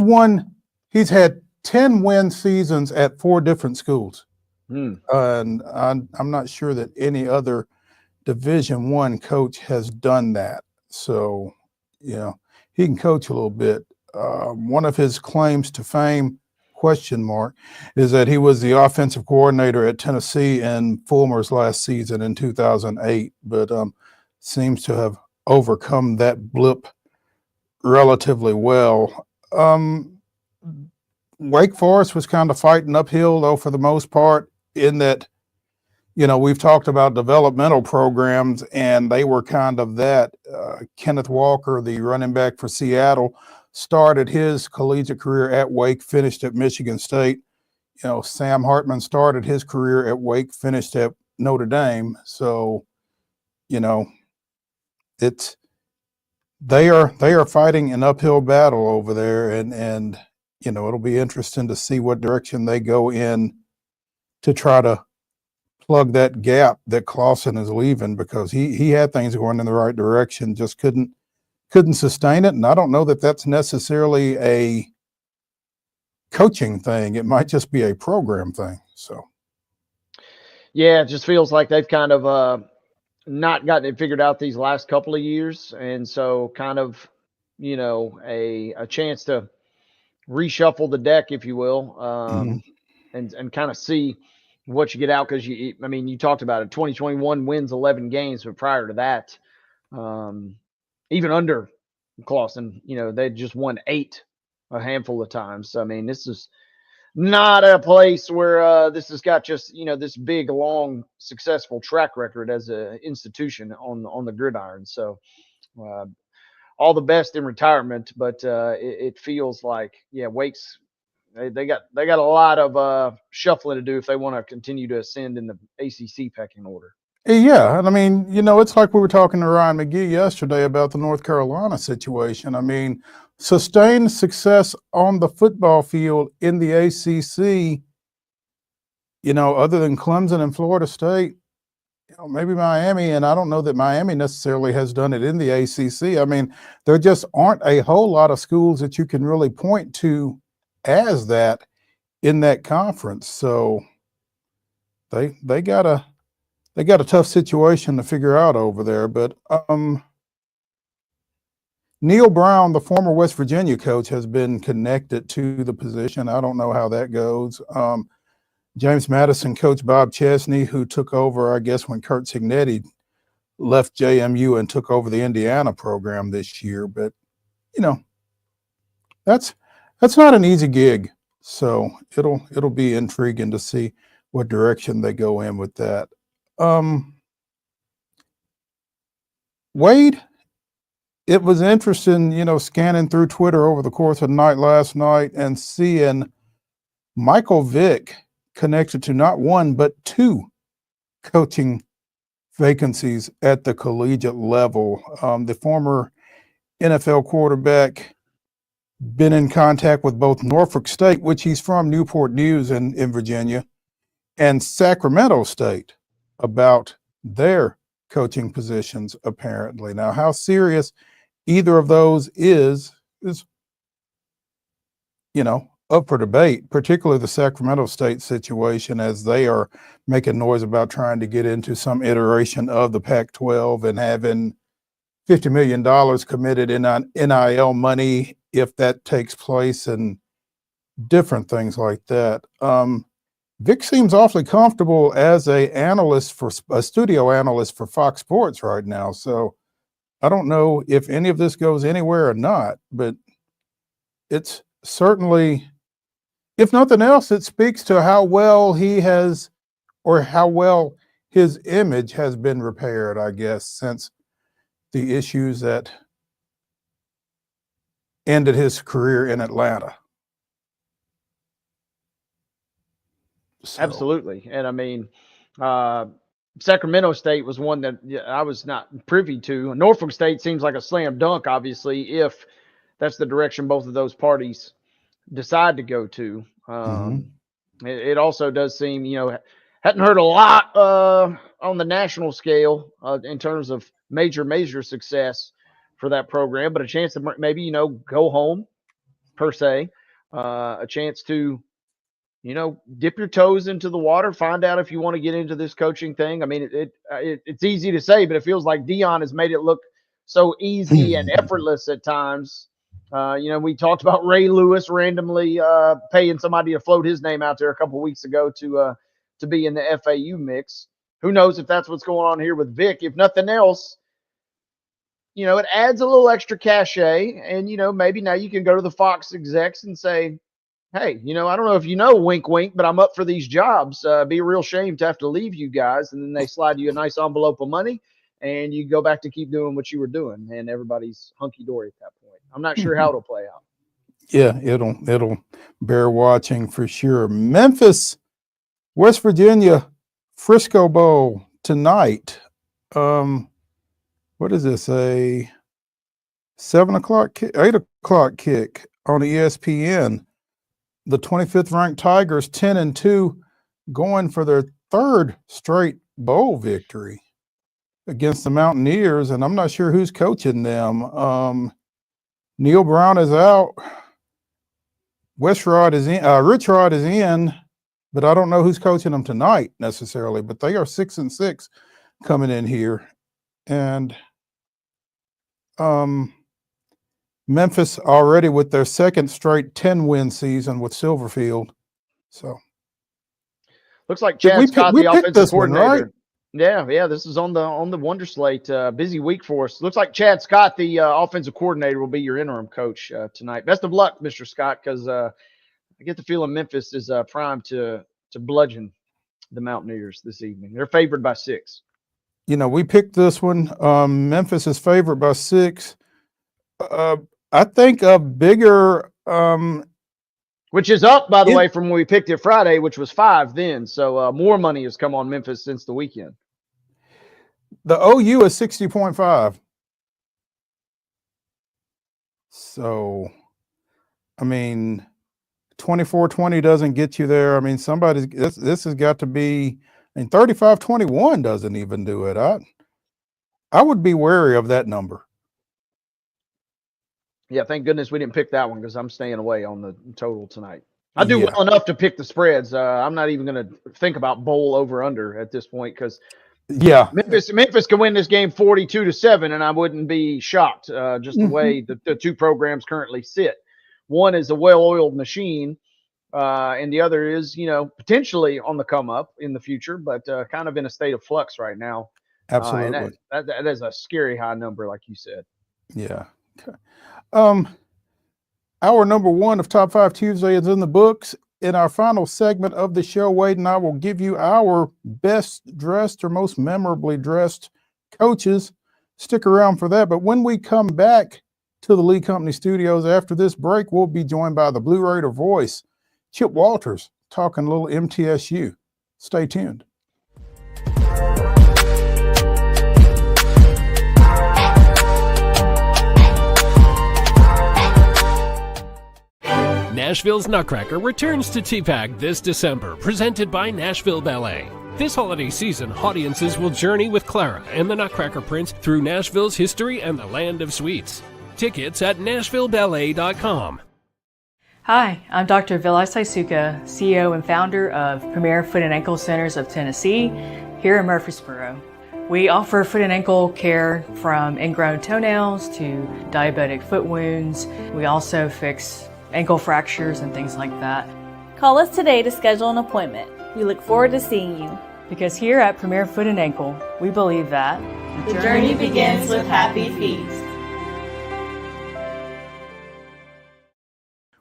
had 10 win seasons at 4 different schools. And I'm not sure that any other Division I coach has done that. So, you know, he can coach a little bit. One of his claims to fame, question mark, is that he was the offensive coordinator at Tennessee in Fulmer's last season in 2008, but seems to have overcome that blip relatively well. Wake Forest was kind of fighting uphill, though, for the most part, in that, you know, we've talked about developmental programs, and they were kind of that. Kenneth Walker, the running back for Seattle, started his collegiate career at Wake, finished at Michigan State. You know, Sam Hartman started his career at Wake, finished at Notre Dame. So, you know, they are fighting an uphill battle over there, and you know, it'll be interesting to see what direction they go in to try to plug that gap that Clausen is leaving, because he had things going in the right direction, just couldn't sustain it. And I don't know that that's necessarily a coaching thing. It might just be a program thing. So, yeah, it just feels like they've kind of not gotten it figured out these last couple of years. And so kind of, you know, a chance to reshuffle the deck, if you will, and kind of see what you get out. Because I mean, you talked about it. 2021 wins 11 games, but prior to that, even under Clausen, you know, they just won 8 a handful of times. So, I mean, this is not a place where this has got just, you know, this big, long, successful track record as an institution on the gridiron. So, all the best in retirement, but it feels like, yeah, Wake's they got a lot of shuffling to do if they want to continue to ascend in the ACC pecking order. yeah, and I mean, you know, it's like we were talking to Ryan McGee yesterday about the North Carolina situation. I mean, sustained success on the football field in the ACC, you know, other than Clemson and Florida State, you know, maybe Miami, and I don't know that Miami necessarily has done it in the ACC. I mean, there just aren't a whole lot of schools that you can really point to as that in that conference. So they got a tough situation to figure out over there. But Neil Brown, the former West Virginia coach, has been connected to the position. I don't know how that goes. James Madison coach Bob Chesney, who took over, I guess, when Kurt Signetti left JMU and took over the Indiana program this year. But, you know, that's not an easy gig. So it'll be intriguing to see what direction they go in with that. Wade, it was interesting, you know, scanning through Twitter over the course of the night last night and seeing Michael Vick connected to not one, but 2 coaching vacancies at the collegiate level. The former NFL quarterback been in contact with both Norfolk State, which he's from, Newport News in Virginia, and Sacramento State about their coaching positions, apparently. Now, how serious either of those is, you know, up for debate, particularly the Sacramento State situation, as they are making noise about trying to get into some iteration of the Pac-12 and having $50 million committed in NIL money if that takes place, and different things like that. Vic seems awfully comfortable as a studio analyst for Fox Sports right now. So I don't know if any of this goes anywhere or not, but it's certainly, if nothing else, it speaks to how well he has, or how well his image has been repaired, I guess, since the issues that ended his career in Atlanta. So. Absolutely. And I mean, Sacramento State was one that I was not privy to. Norfolk State seems like a slam dunk, obviously, if that's the direction both of those parties decide to go to. It also does seem, you know, Hadn't heard a lot on the national scale in terms of major success for that program, but a chance to maybe, you know, go home per se, a chance to, you know, dip your toes into the water, find out if you want to get into this coaching thing. I mean, it's easy to say, but it feels like Dion has made it look so easy and effortless at times. You know, we talked about Ray Lewis randomly paying somebody to float his name out there a couple weeks ago to be in the FAU mix. Who knows if that's what's going on here with Vic? If nothing else, you know, it adds a little extra cachet, and you know, maybe now you can go to the Fox execs and say, hey, you know, I don't know if you know, wink, wink, but I'm up for these jobs. Be a real shame to have to leave you guys. And then they slide you a nice envelope of money and you go back to keep doing what you were doing. And everybody's hunky-dory at that point. I'm not sure how it'll play out. Yeah, it'll bear watching for sure. Memphis, West Virginia, Frisco Bowl tonight. What is this? A 7 o'clock, 8 o'clock kick on ESPN. The 25th ranked Tigers 10-2 going for their third straight bowl victory against the Mountaineers. And I'm not sure who's coaching them. Neil Brown is out. Rich Rod is in, but I don't know who's coaching them tonight necessarily, but they are 6-6 coming in here. And Memphis already with their second straight 10-win season with Silverfield. So looks like Chad Scott, the offensive coordinator. Right? Yeah. This is on the Wonder Slate. Busy week for us. Looks like Chad Scott, the offensive coordinator, will be your interim coach tonight. Best of luck, Mr. Scott, because I get the feeling Memphis is primed to bludgeon the Mountaineers this evening. They're favored by 6. You know, we picked this one. Memphis is favored by 6. I think a bigger which is up, by the way, from when we picked it Friday, which was 5 then. So more money has come on Memphis since the weekend. The OU is 60.5. So, I mean, 24-20 doesn't get you there. I mean, this has got to be, I mean, 35-21 doesn't even do it. I would be wary of that number. Yeah, thank goodness we didn't pick that one because I'm staying away on the total tonight. I do well enough to pick the spreads. I'm not even going to think about bowl over under at this point because Memphis can win this game 42-7, and I wouldn't be shocked just the way the two programs currently sit. One is a well-oiled machine, and the other is, you know, potentially on the come up in the future, but kind of in a state of flux right now. Absolutely, and that is a scary high number, like you said. Yeah. Okay. Our number 1 of Top 5 Tuesday is in the books. In our final segment of the show, Wade and I will give you our best dressed or most memorably dressed coaches. Stick around for that. But when we come back to the Lee Company studios after this break, we'll be joined by the Blue Raider voice, Chip Walters, talking a little MTSU. Stay tuned. Nashville's Nutcracker returns to TPAC this December, presented by Nashville Ballet. This holiday season, audiences will journey with Clara and the Nutcracker Prince through Nashville's history and the land of sweets. Tickets at NashvilleBallet.com. Hi, I'm Dr. Vilay Saisuka, CEO and founder of Premier Foot and Ankle Centers of Tennessee here in Murfreesboro. We offer foot and ankle care from ingrown toenails to diabetic foot wounds. We also fix ankle fractures and things like that. Call us today to schedule an appointment. We look forward to seeing you. Because here at Premier Foot and Ankle, we believe that the journey begins with happy feet.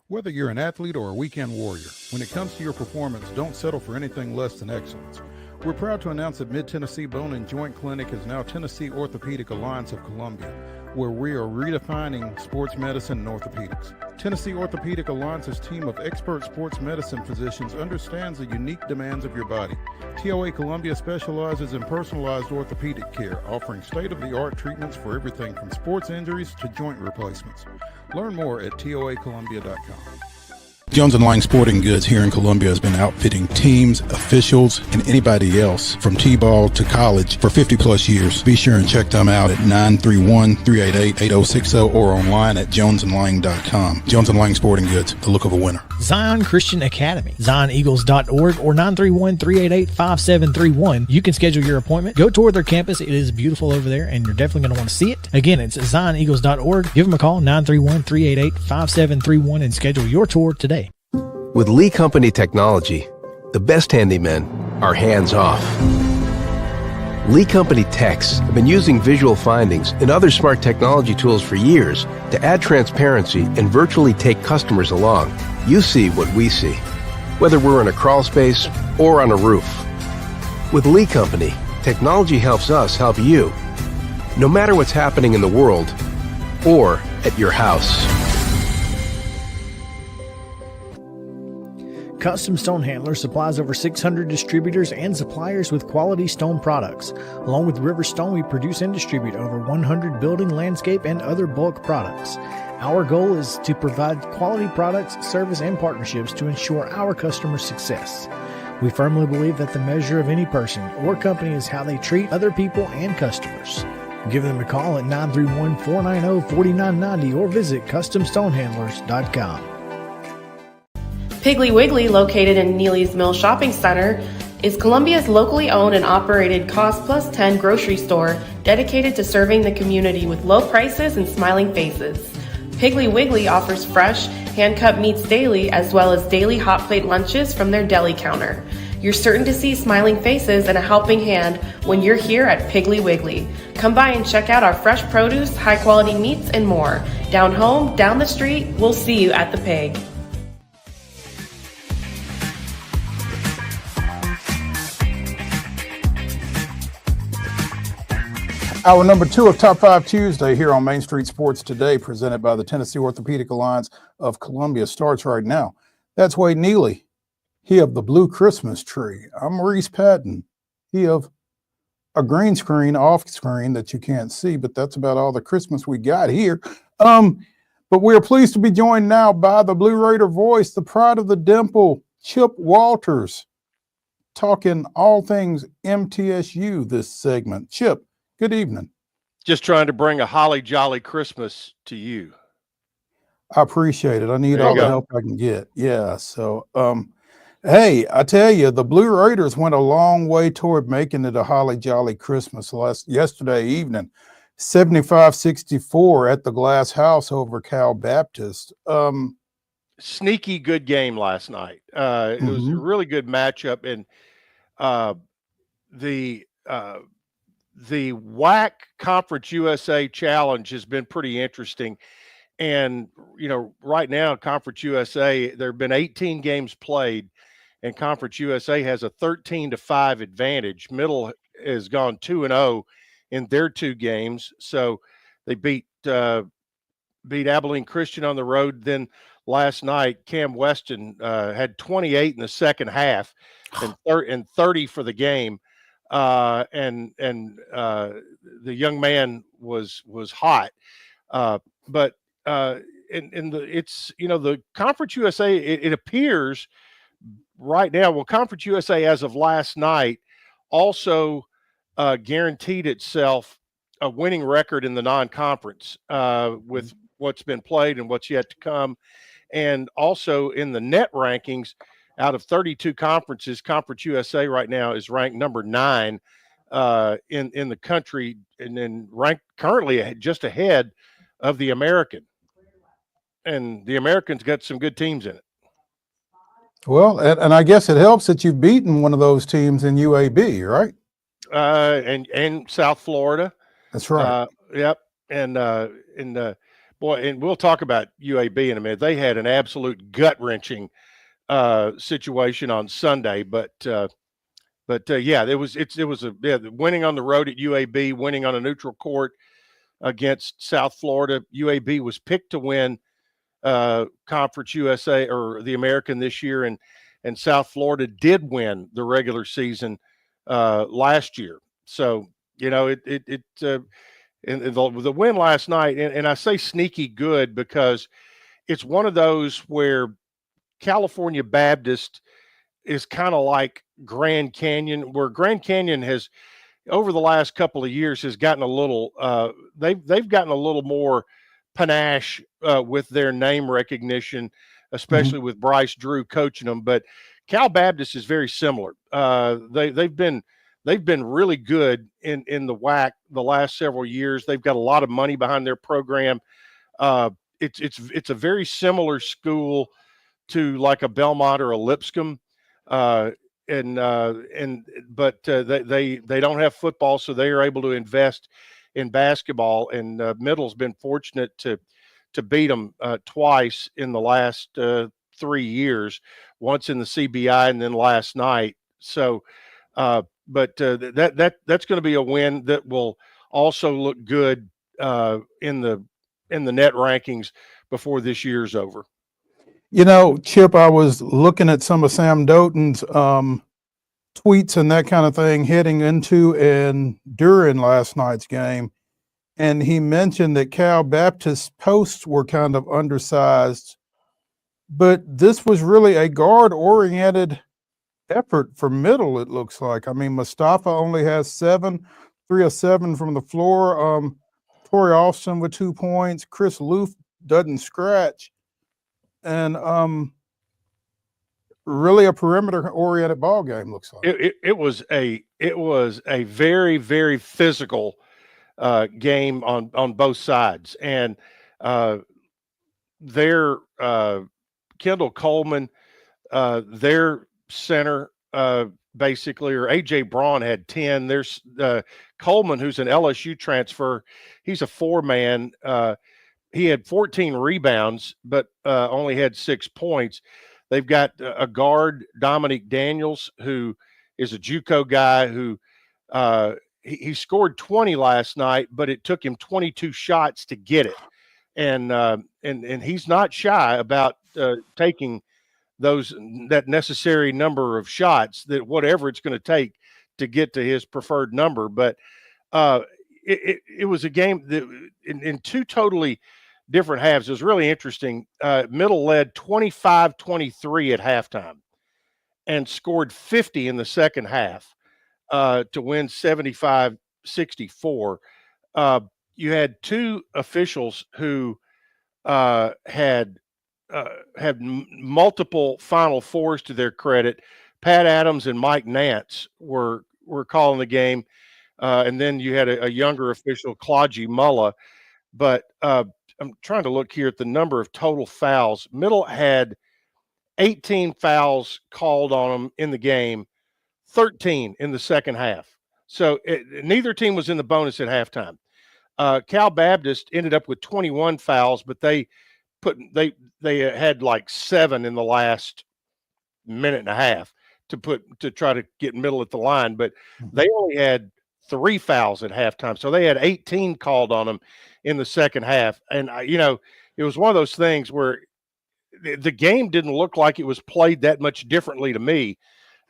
Whether you're an athlete or a weekend warrior, when it comes to your performance, don't settle for anything less than excellence. We're proud to announce that Mid-Tennessee Bone and Joint Clinic is now Tennessee Orthopedic Alliance of Columbia, where we are redefining sports medicine and orthopedics. Tennessee Orthopedic Alliance's team of expert sports medicine physicians understands the unique demands of your body. TOA Columbia specializes in personalized orthopedic care, offering state-of-the-art treatments for everything from sports injuries to joint replacements. Learn more at toacolumbia.com. Jones & Lang Sporting Goods here in Columbia has been outfitting teams, officials, and anybody else from T-ball to college for 50 plus years. Be sure and check them out at 931-388-8060 or online at jonesandlang.com. Jones & Lang Sporting Goods, the look of a winner. Zion Christian Academy, zioneagles.org or 931-388-5731. You can schedule your appointment. Go tour their campus. It is beautiful over there, and you're definitely going to want to see it. Again, it's zioneagles.org. Give them a call, 931-388-5731, and schedule your tour today. With Lee Company technology, the best handymen are hands-off. Lee Company techs have been using visual findings and other smart technology tools for years to add transparency and virtually take customers along. You see what we see, whether we're in a crawl space or on a roof. With Lee Company, technology helps us help you, no matter what's happening in the world or at your house. Custom Stone Handler supplies over 600 distributors and suppliers with quality stone products. Along with River Stone, we produce and distribute over 100 building, landscape, and other bulk products. Our goal is to provide quality products, service, and partnerships to ensure our customers' success. We firmly believe that the measure of any person or company is how they treat other people and customers. Give them a call at 931-490-4990 or visit CustomStonehandlers.com. Piggly Wiggly, located in Neely's Mill Shopping Center, is Columbia's locally owned and operated Cost Plus 10 grocery store dedicated to serving the community with low prices and smiling faces. Piggly Wiggly offers fresh, hand-cut meats daily as well as daily hot plate lunches from their deli counter. You're certain to see smiling faces and a helping hand when you're here at Piggly Wiggly. Come by and check out our fresh produce, high-quality meats, and more. Down home, down the street, we'll see you at the Pig. Hour number 2 of Top 5 Tuesday here on Main Street Sports Today, presented by the Tennessee Orthopedic Alliance of Columbia, starts right now. That's Wade Neely, he of the Blue Christmas Tree. I'm Maurice Patton, he of a green screen, off screen that you can't see, but that's about all the Christmas we got here. But we are pleased to be joined now by the Blue Raider voice, the pride of the dimple, Chip Walters, talking all things MTSU this segment. Chip, good evening. Just trying to bring a holly jolly Christmas to you. I appreciate it. I need all the help I can get. Yeah. So, hey, I tell you, the Blue Raiders went a long way toward making it a holly jolly Christmas yesterday evening, 75-64 at the Glass House over Cal Baptist. Sneaky good game last night. It was a really good matchup, and the WAC Conference USA Challenge has been pretty interesting. And, you know, right now, Conference USA, there have been 18 games played, and Conference USA has a 13-5 advantage. Middle has gone 2-0 in their 2 games. So they beat Abilene Christian on the road. Then last night, Cam Weston had 28 in the second half and 30 for the game. And the young man was hot, but it's, you know, the Conference USA, it appears right now, well, Conference USA as of last night also guaranteed itself a winning record in the non-conference with what's been played and what's yet to come, and also in the net rankings. Out of 32 conferences, Conference USA right now is ranked number 9 in the country, and then ranked currently just ahead of the American. And the American's got some good teams in it. Well, and I guess it helps that you've beaten one of those teams in UAB, right? And South Florida. That's right. Yep. And boy, and we'll talk about UAB in a minute. They had an absolute gut-wrenching situation on Sunday, but yeah, it was winning on the road at UAB, winning on a neutral court against South Florida. UAB was picked to win Conference USA or the American this year, and South Florida did win the regular season last year. So, you know, and the win last night, and I say sneaky good because it's one of those where California Baptist is kind of like Grand Canyon, where Grand Canyon has, over the last couple of years, has gotten a little. They've gotten a little more panache with their name recognition, especially with Bryce Drew coaching them. But Cal Baptist is very similar. They've been really good in the WAC the last several years. They've got a lot of money behind their program. It's a very similar school to like a Belmont or a Lipscomb, but they don't have football, so they are able to invest in basketball. And Middle's been fortunate to beat them twice in the last 3 years, once in the CBI and then last night. So, that's going to be a win that will also look good in the net rankings before this year's over. You know, Chip, I was looking at some of Sam Doughton's tweets and that kind of thing heading into and during last night's game. And he mentioned that Cal Baptist's posts were kind of undersized, but this was really a guard-oriented effort for Middle, it looks like. I mean, Mustafa only has 3 of 7 from the floor. Torrey Austin with 2 points. Chris Loof doesn't scratch. And really a perimeter-oriented ball game, looks like. It was a very, very physical game on both sides. And their Kendall Coleman, their center, basically, or AJ Braun had 10. There's Coleman, who's an LSU transfer. He's a 4-man. He had 14 rebounds, but only had 6 points. They've got a guard, Dominic Daniels, who is a JUCO guy who he scored 20 last night, but it took him 22 shots to get it. And he's not shy about taking that necessary number of shots, that whatever it's going to take to get to his preferred number. But it was a game that in 2 totally different halves. It was really interesting. Middle led 25-23 at halftime and scored 50 in the second half to win 75-64. You had 2 officials who had multiple Final Fours to their credit. Pat Adams and Mike Nance were calling the game. And then you had a younger official, Claude Mulla. But I'm trying to look here at the number of total fouls. Middle had 18 fouls called on them in the game, 13 in the second half. So neither team was in the bonus at halftime. Cal Baptist ended up with 21 fouls, but they had like 7 in the last minute and a half to try to get Middle at the line, but they only had 3 fouls at halftime. So they had 18 called on them in the second half. And it was one of those things where the game didn't look like it was played that much differently to me,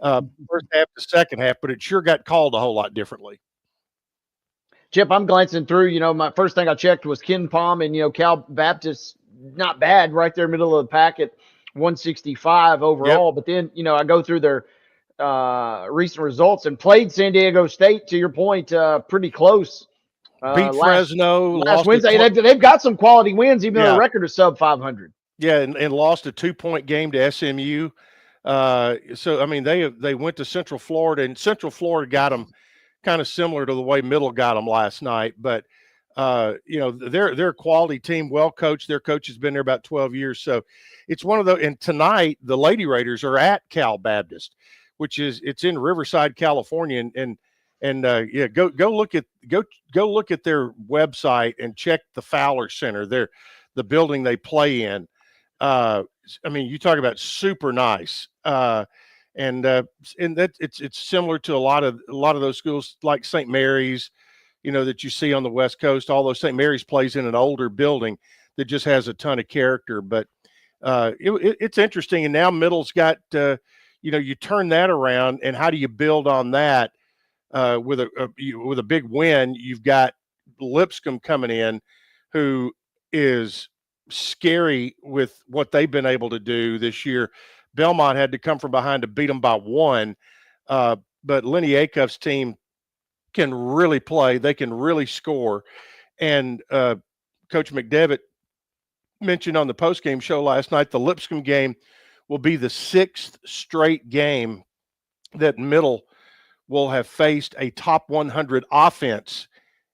first half to second half, but it sure got called a whole lot differently. Chip, I'm glancing through, my first thing I checked was Ken Palm, and, Cal Baptist, not bad, right there middle of the packet, 165 overall. Yep. But then, I go through their recent results and played San Diego State, to your point, pretty close. Beat Fresno last Wednesday. They've got some quality wins, even though the record is sub 500. Yeah, and lost a 2-point game to SMU. So, I mean, they went to Central Florida, and Central Florida got them kind of similar to the way Middle got them last night. But, they're a quality team, well coached. Their coach has been there about 12 years. So it's one of those. And tonight, the Lady Raiders are at Cal Baptist, it's in Riverside, California. Go look at their website and check the Fowler Center. The building they play in. I mean, you talk about super nice. And that it's similar to a lot of those schools like St. Mary's, that you see on the West Coast. Although St. Mary's plays in an older building that just has a ton of character. But it's interesting. And now Middle's got you turn that around, and how do you build on that? With a big win, you've got Lipscomb coming in, who is scary with what they've been able to do this year. Belmont had to come from behind to beat them by 1. But Lenny Acuff's team can really play. They can really score. And Coach McDevitt mentioned on the postgame show last night, the Lipscomb game will be the 6th straight game that Middle will have faced a top 100 offense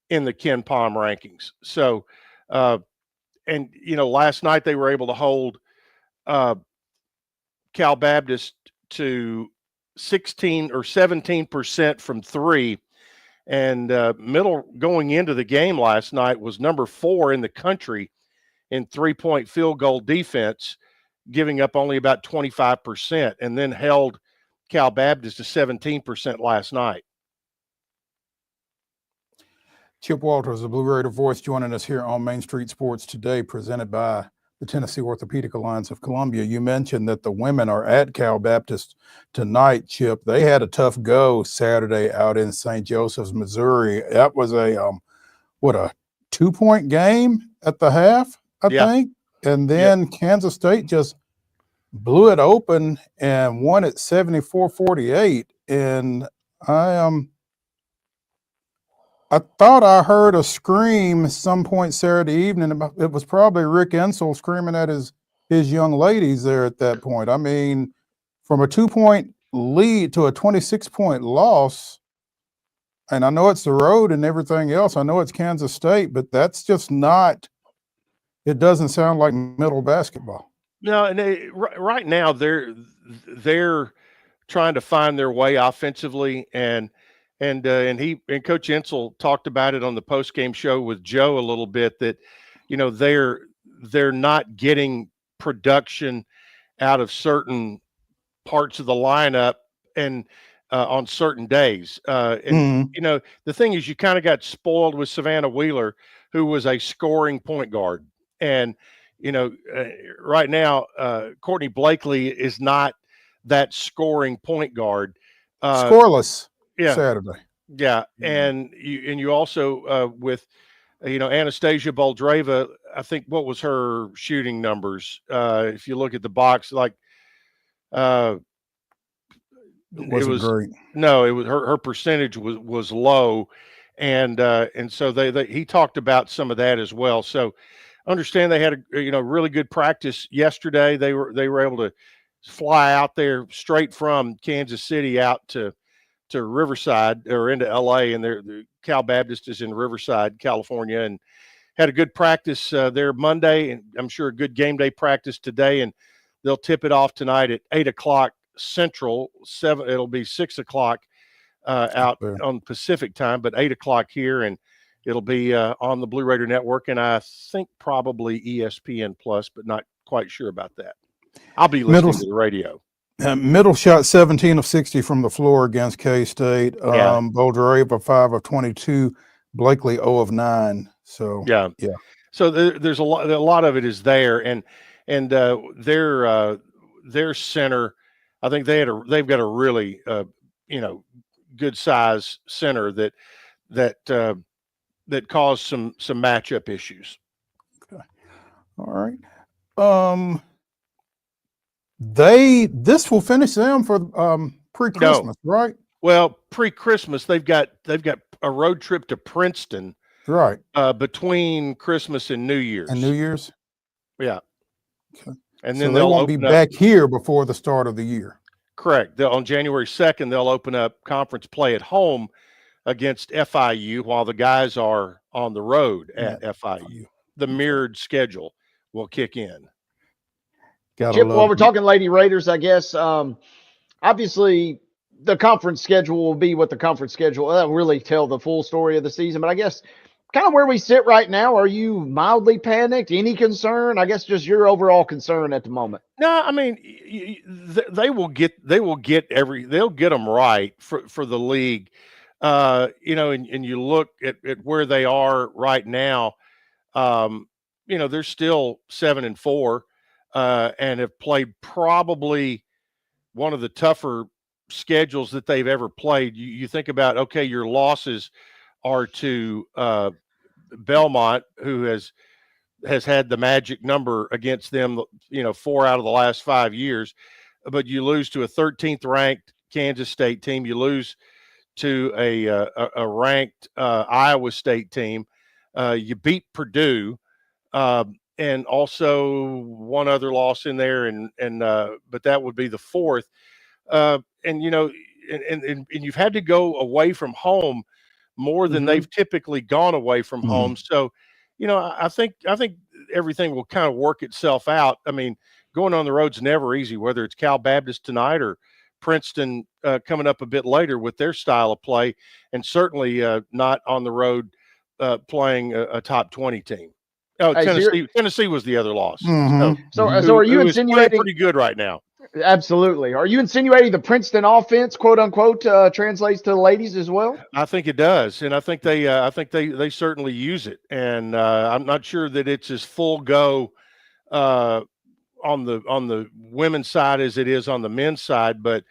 in the Ken Palm rankings. So, and, last night they were able to hold Cal Baptist to 16 or 17% from 3. And Middle going into the game last night was number 4 in the country in 3-point field goal defense, giving up only about 25%, and then held Cal Baptist to 17% last night. Chip Walters, the Blue Raider voice, joining us here on Main Street Sports Today, presented by the Tennessee Orthopedic Alliance of Columbia. You mentioned that the women are at Cal Baptist tonight, Chip. They had a tough go Saturday out in St. Joseph's, Missouri. That was a 2-point game at the half, I think. And then Kansas State just blew it open and won it 74-48. And I thought I heard a scream at some point Saturday evening. It was probably Rick Ensel screaming at his young ladies there at that point. I mean, from a 2-point lead to a 26-point loss, and I know it's the road and everything else. I know it's Kansas State, but that's just not – it doesn't sound like Middle basketball. No, and right now they're trying to find their way offensively, and Coach Ensel talked about it on the post-game show with Joe a little bit, that they're not getting production out of certain parts of the lineup and on certain days. The thing is, you kind of got spoiled with Savannah Wheeler, who was a scoring point guard, and right now Courtney Blakely is not that scoring point guard. Scoreless. Saturday. Yeah. And you also with Anastasia Boldreva, I think, what was her shooting numbers? If you look at the box, like it wasn't great. No, it was her percentage was low, and so he talked about some of that as well. So understand they had a really good practice yesterday. They were able to fly out there straight from Kansas City out to Riverside or into LA, and the Cal Baptist is in Riverside, California, and had a good practice there Monday, and I'm sure a good game day practice today, and they'll tip it off tonight at 8:00 Central. It'll be 6:00 out on Pacific time, but 8:00 here, and it'll be on the Blue Raider Network, and I think probably ESPN Plus, but not quite sure about that. I'll be listening to the radio. Middle shot 17 of 60 from the floor against K-State. Boldreva 5 of 22. Blakely 0 of 9. So yeah. So there's a lot of it is there, and their center, I think they've got a really good size center that caused some matchup issues. Okay. All right. This will finish them for pre-Christmas, right? Well, pre-Christmas, they've got a road trip to Princeton, right? Between Christmas and New Year's. Yeah. Okay. And then so they won't be back here before the start of the year. Correct. On January 2nd, they'll open up conference play at home against FIU while the guys are on the road at FIU. The mirrored schedule will kick in. Chip, while we're talking Lady Raiders, I guess, obviously the conference schedule will be what the conference schedule, that'll really tell the full story of the season. But I guess kind of where we sit right now, are you mildly panicked? Any concern? I guess just your overall concern at the moment. No, I mean, they'll get them right for the league. And you look at where they are right now, they're still 7-4. And have played probably one of the tougher schedules that they've ever played. You think about, okay, your losses are to Belmont, who has has had the magic number against them, 4 out of the last 5 years. But you lose to a 13th ranked Kansas State team. You lose to a ranked Iowa State team. You beat Purdue, and also one other loss in there, but that would be the fourth. And you've had to go away from home more than they've typically gone away from home. So, I think everything will kind of work itself out. I mean, going on the road's never easy, whether it's Cal Baptist tonight or Princeton coming up a bit later with their style of play, and certainly not on the road playing a top 20 team. Oh, Hey, Tennessee was the other loss. So are you insinuating pretty good right now? Absolutely. Are you insinuating the Princeton offense, quote unquote, translates to the ladies as well? I think it does, and I think they certainly use it. And I'm not sure that it's as full go on the women's side as it is on the men's side, but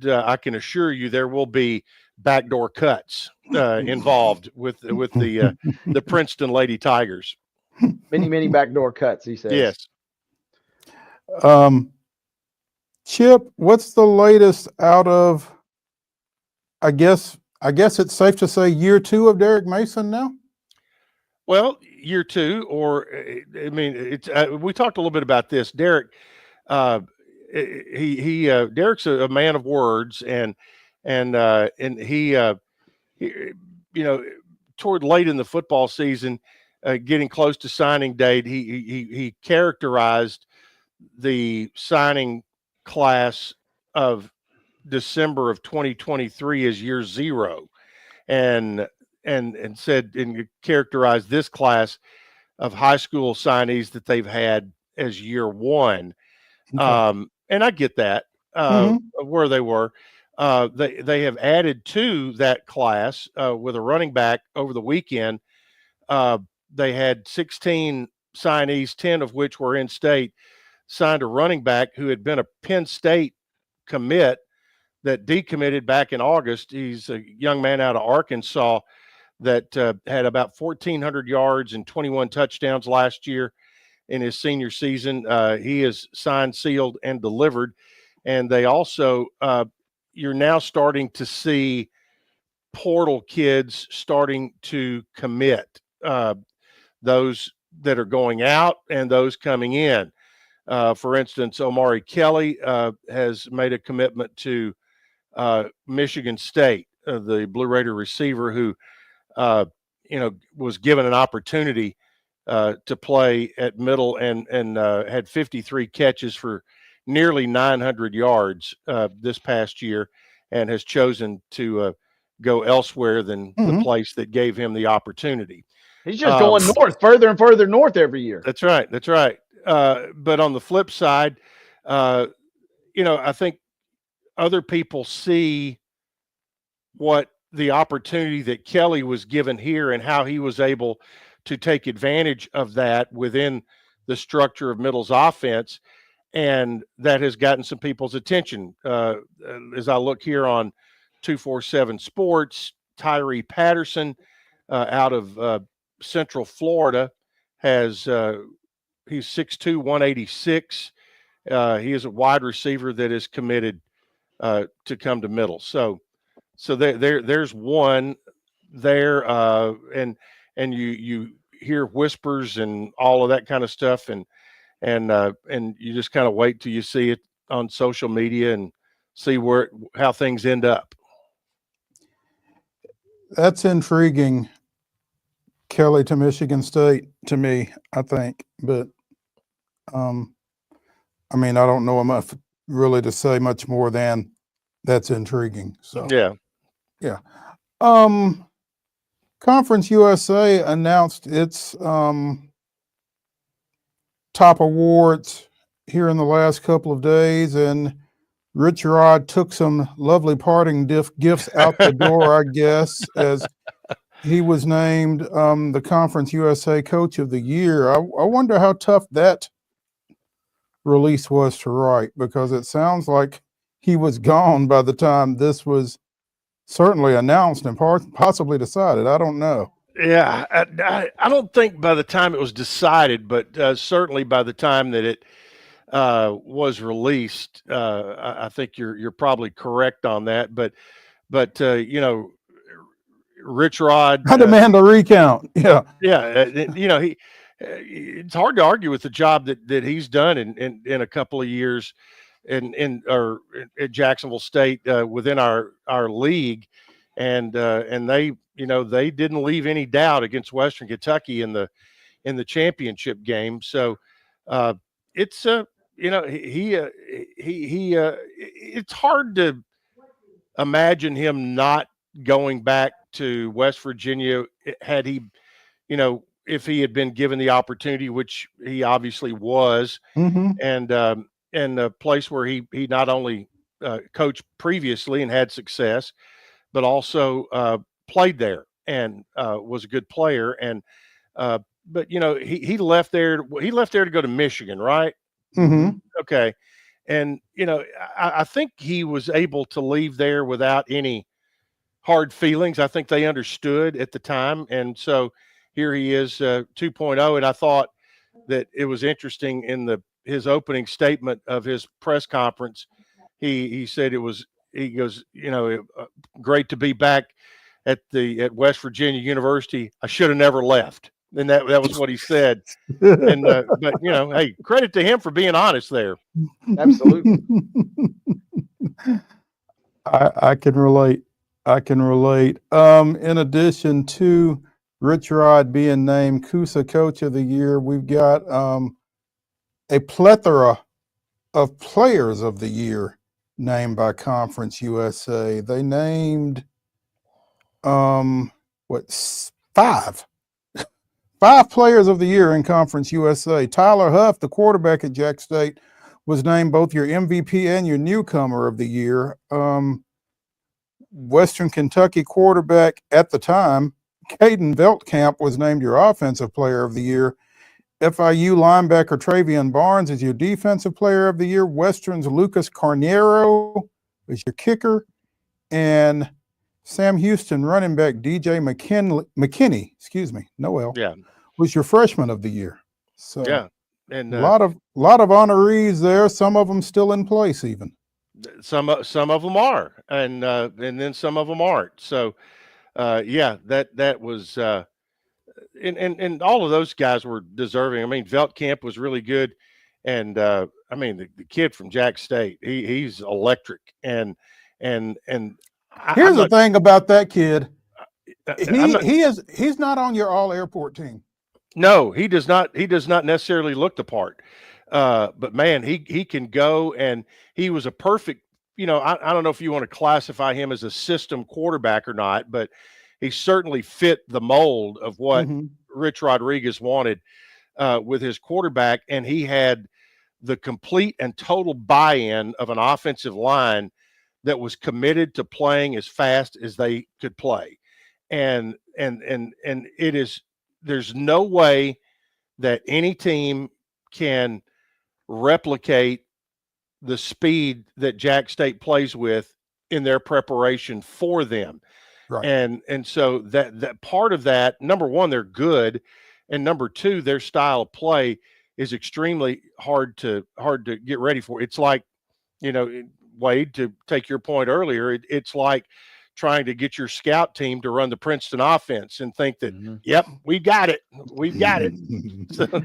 I can assure you there will be backdoor cuts involved with the Princeton Lady Tigers. Many backdoor cuts, he says. Yes. Chip, what's the latest out of, I guess it's safe to say, year 2 of Derek Mason now? Well, year 2, or I mean, it's we talked a little bit about this. Derek, Derek's a man of words, and he toward late in the football season, getting close to signing date, he characterized the signing class of December of 2023 as year 0, and said and characterized this class of high school signees that they've had as year 1. Okay. And I get that where they were. They have added to that class with a running back over the weekend. They had 16 signees, 10 of which were in state, signed a running back who had been a Penn State commit that decommitted back in August. He's a young man out of Arkansas that had about 1,400 yards and 21 touchdowns last year in his senior season. He is signed, sealed, and delivered. And they also, you're now starting to see portal kids starting to commit, those that are going out and those coming in. For instance, Omari Kelly has made a commitment to Michigan State, the Blue Raider receiver who, was given an opportunity to play at middle and had 53 catches for nearly 900 yards this past year, and has chosen to go elsewhere than the place that gave him the opportunity. He's just going north, further and further north every year. That's right. But on the flip side, I think other people see what the opportunity that Kelly was given here and how he was able to take advantage of that within the structure of Middle's offense. And that has gotten some people's attention. As I look here on 247 Sports, Tyree Patterson out of Central Florida he's 6'2", 186. He is a wide receiver that is committed to come to Middle. So there's one there, and you hear whispers and all of that kind of stuff, and you just kind of wait till you see it on social media and see how things end up. That's intriguing. Kelly to Michigan State to me, I think, but I mean, I don't know enough really to say much more than that's intriguing. So yeah. Conference USA announced its top awards here in the last couple of days, and Rich Rod took some lovely parting gifts out the door, I guess, as he was named the Conference USA Coach of the Year. I wonder how tough that release was to write, because it sounds like he was gone by the time this was certainly announced and possibly decided. I don't know. Yeah, I don't think by the time it was decided, but certainly by the time that it was released, I think you're probably correct on that. But you know, Rich Rod, I demand a recount. Yeah. yeah, you know, it's hard to argue with the job that he's done in a couple of years at Jacksonville State within our league, and they, you know, they didn't leave any doubt against Western Kentucky in the championship game. So it's you know, it's hard to imagine him not going back to West Virginia had he, you know, if he had been given the opportunity, which he obviously was, Mm-hmm. and a place where he not only coached previously and had success, but also played there and was a good player. And but you know, he left there. He left there to go to Michigan, right? Mm-hmm. Okay. And you know, I think he was able to leave there without any hard feelings. I think they understood at the time, and so here he is, 2.0. And I thought that it was interesting in his opening statement of his press conference. He said he goes, you know, great to be back at West Virginia University. I should have never left. And that was what he said. And but you know, hey, credit to him for being honest there. Absolutely. I can relate. I can relate. In addition to Rich Rod being named CUSA Coach of the Year, we've got a plethora of Players of the Year named by Conference USA. They named five Players of the Year in Conference USA. Tyler Huff, the quarterback at Jack State, was named both your MVP and your Newcomer of the Year. Western Kentucky quarterback at the time, Caden Veltkamp, was named your Offensive Player of the Year. FIU linebacker Travion Barnes is your Defensive Player of the Year. Western's Lucas Carniero is your kicker. And Sam Houston running back DJ McKinney, Noel, was your Freshman of the Year. So yeah, and a lot of honorees there. Some of them still in place, even. Some of them are, and then some of them aren't. So yeah, that was and all of those guys were deserving. I mean, Veltkamp was really good, and I mean the kid from Jack State, he's electric. And here's the thing about that kid. He's not on your all airport team. No, he does not. He does not necessarily look the part. But man, he can go, and he was a perfect, you know, I don't know if you want to classify him as a system quarterback or not, but he certainly fit the mold of what Rich Rodriguez wanted with his quarterback. And he had the complete and total buy-in of an offensive line that was committed to playing as fast as they could play. And it is, there's no way that any team can replicate the speed that Jack State plays with in their preparation for them. Right. And so that part of that, number one, they're good, and number two, their style of play is extremely hard to get ready for. It's like, you know, Wade, to take your point earlier, it's like trying to get your scout team to run the Princeton offense and think that, yep, we got it. We've got it. So,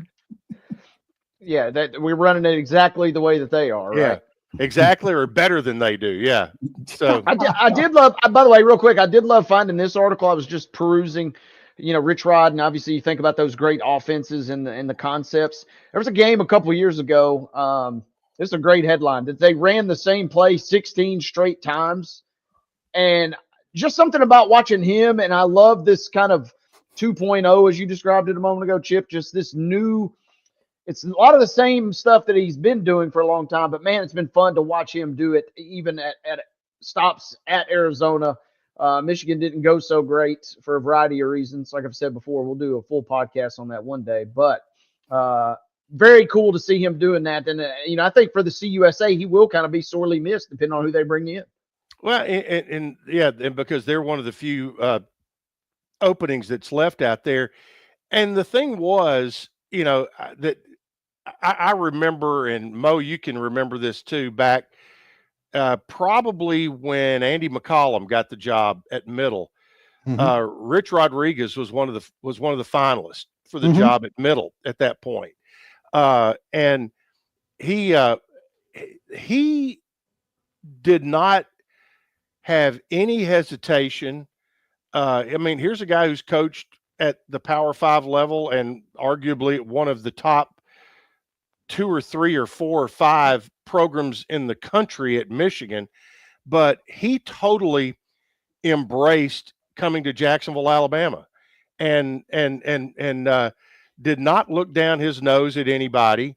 yeah, that we're running it exactly the way that they are, right? Exactly, or better than they do. Yeah. So I did love, by the way, real quick, I did love finding this article. I was just perusing, you know, Rich Rod, and obviously you think about those great offenses and the concepts. There was a game a couple of years ago. This is a great headline that they ran the same play 16 straight times. And just something about watching him, and I love this kind of 2.0, as you described it a moment ago, Chip, just this new, it's a lot of the same stuff that he's been doing for a long time, but man, it's been fun to watch him do it even at stops at Arizona. Michigan didn't go so great for a variety of reasons. Like I've said before, we'll do a full podcast on that one day, but very cool to see him doing that. And, you know, I think for the CUSA, he will kind of be sorely missed depending on who they bring in. Well, and because they're one of the few openings that's left out there. And the thing was, that I remember, and Mo, you can remember this too, back probably when Andy McCollum got the job at Middle. Rich Rodriguez was one of the finalists for the job at Middle at that point. And he did not have any hesitation. I mean, here's a guy who's coached at the Power 5 level and arguably one of the top 2 or 3 or 4 or 5 programs in the country at Michigan, but he totally embraced coming to Jacksonville, Alabama, and did not look down his nose at anybody.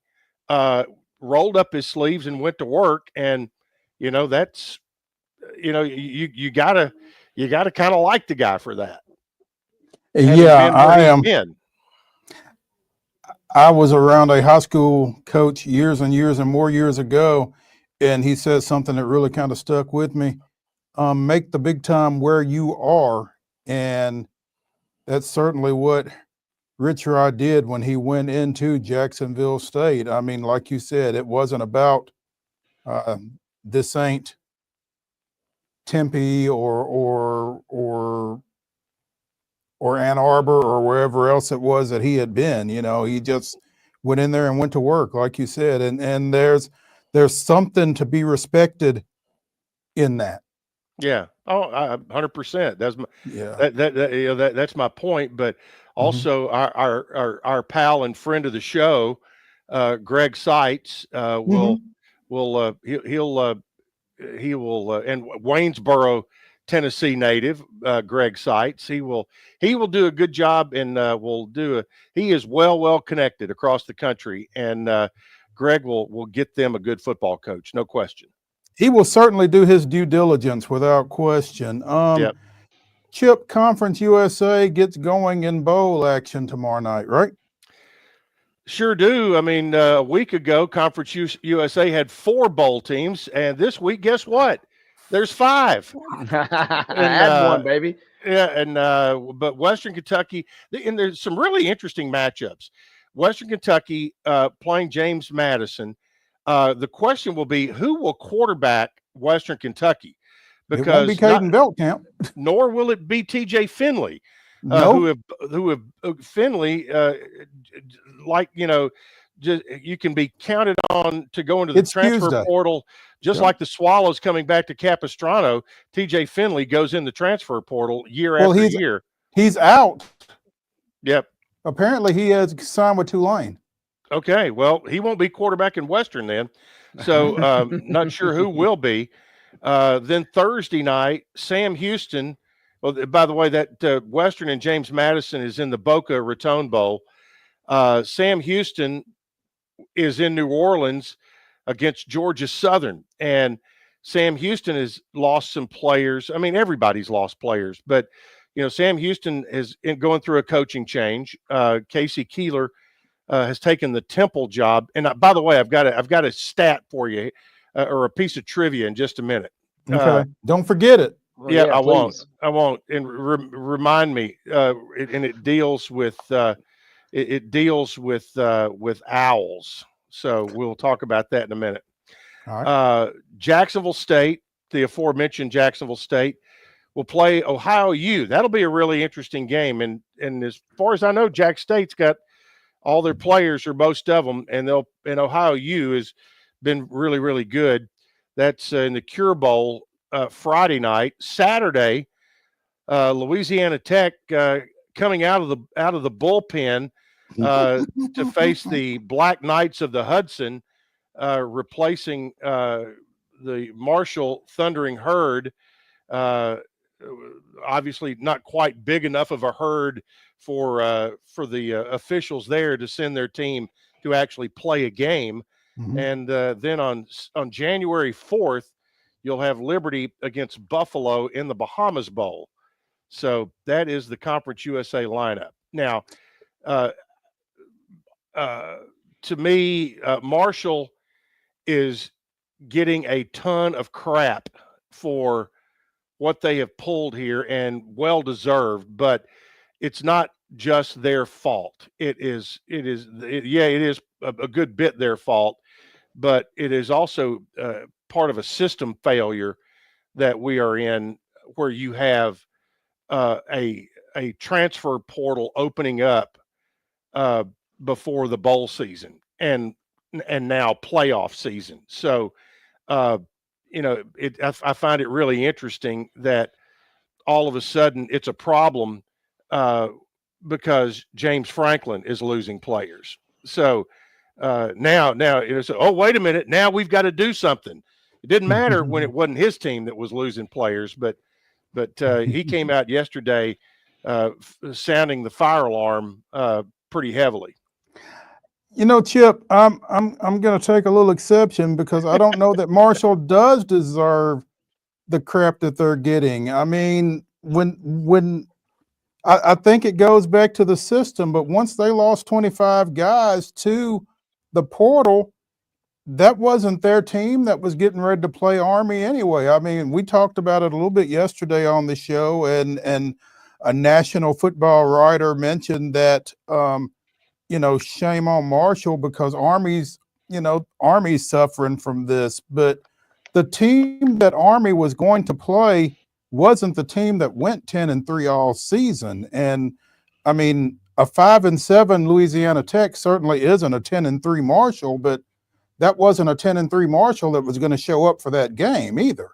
Rolled up his sleeves and went to work, and that's you gotta kind of like the guy for that. Yeah, I was around a high school coach years and years and more years ago, and he said something that really kind of stuck with me. Make the big time where you are, and that's certainly what Rich Rod did when he went into Jacksonville State. I mean, like you said, it wasn't about this ain't Tempe or Ann Arbor or wherever else it was that he had been. He just went in there and went to work, like you said, and there's something to be respected in that. Yeah. Oh, 100%. That's my that's my point. But also our pal and friend of the show, Greg Seitz, will and Waynesboro, Tennessee native, Greg Seitz. He will do a good job, and he is well connected across the country, and Greg will get them a good football coach, no question. He will certainly do his due diligence without question. Chip, Conference USA gets going in bowl action tomorrow night, right? Sure do. I mean, a week ago, Conference USA had 4 bowl teams, and this week, guess what? There's 5. Add one, baby. Yeah, and but Western Kentucky, and there's some really interesting matchups. Western Kentucky playing James Madison. The question will be, who will quarterback Western Kentucky? Because it won't be Caden Beltcamp, nor will it be TJ Finley, nope. who have Finley, just you can be counted on to go into the transfer portal, just like the Swallows coming back to Capistrano. TJ Finley goes in the transfer portal year after year. He's out. Yep. Apparently, he has signed with Tulane. Okay, well, he won't be quarterback in Western then. So not sure who will be. Then Thursday night, Sam Houston. Well, by the way, that Western and James Madison is in the Boca Raton Bowl. Sam Houston is in New Orleans against Georgia Southern. And Sam Houston has lost some players. I mean, everybody's lost players. But, Sam Houston is going through a coaching change. Casey Keeler has taken the Temple job. And by the way, I've got a stat for you, or a piece of trivia in just a minute. Okay, don't forget it. Yeah, I won't. And remind me. And it deals with owls. So we'll talk about that in a minute. All right. Jacksonville State, the aforementioned Jacksonville State, will play Ohio U. That'll be a really interesting game. And as far as I know, Jack State's got all their players, or most of them, and Ohio U has been really, really good. That's in the Cure Bowl Friday night. Saturday, Louisiana Tech coming out of the bullpen to face the Black Knights of the Hudson, replacing the Marshall Thundering Herd. Obviously, not quite big enough of a herd for the officials there to send their team to actually play a game. And then on January 4th, you'll have Liberty against Buffalo in the Bahamas Bowl. So that is the Conference USA lineup. Now, to me, Marshall is getting a ton of crap for what they have pulled here, and well deserved. But it's not just their fault. It is a good bit their fault, but it is also part of a system failure that we are in, where you have a transfer portal opening up before the bowl season and now playoff season. So I find it really interesting that all of a sudden it's a problem because James Franklin is losing players. So now it's, oh, wait a minute, now we've got to do something. It didn't matter when it wasn't his team that was losing players, but he came out yesterday sounding the fire alarm pretty heavily. You know, Chip, I'm going to take a little exception because I don't know that Marshall does deserve the crap that they're getting. I mean, when I think it goes back to the system, but once they lost 25 guys to the portal, that wasn't their team that was getting ready to play Army anyway. I mean, we talked about it a little bit yesterday on the show, and a national football writer mentioned that shame on Marshall because Army's suffering from this, but the team that Army was going to play wasn't the team that went 10-3 all season. And I mean, a 5-7 Louisiana Tech certainly isn't a 10-3 Marshall, but that wasn't a 10-3 Marshall that was going to show up for that game either.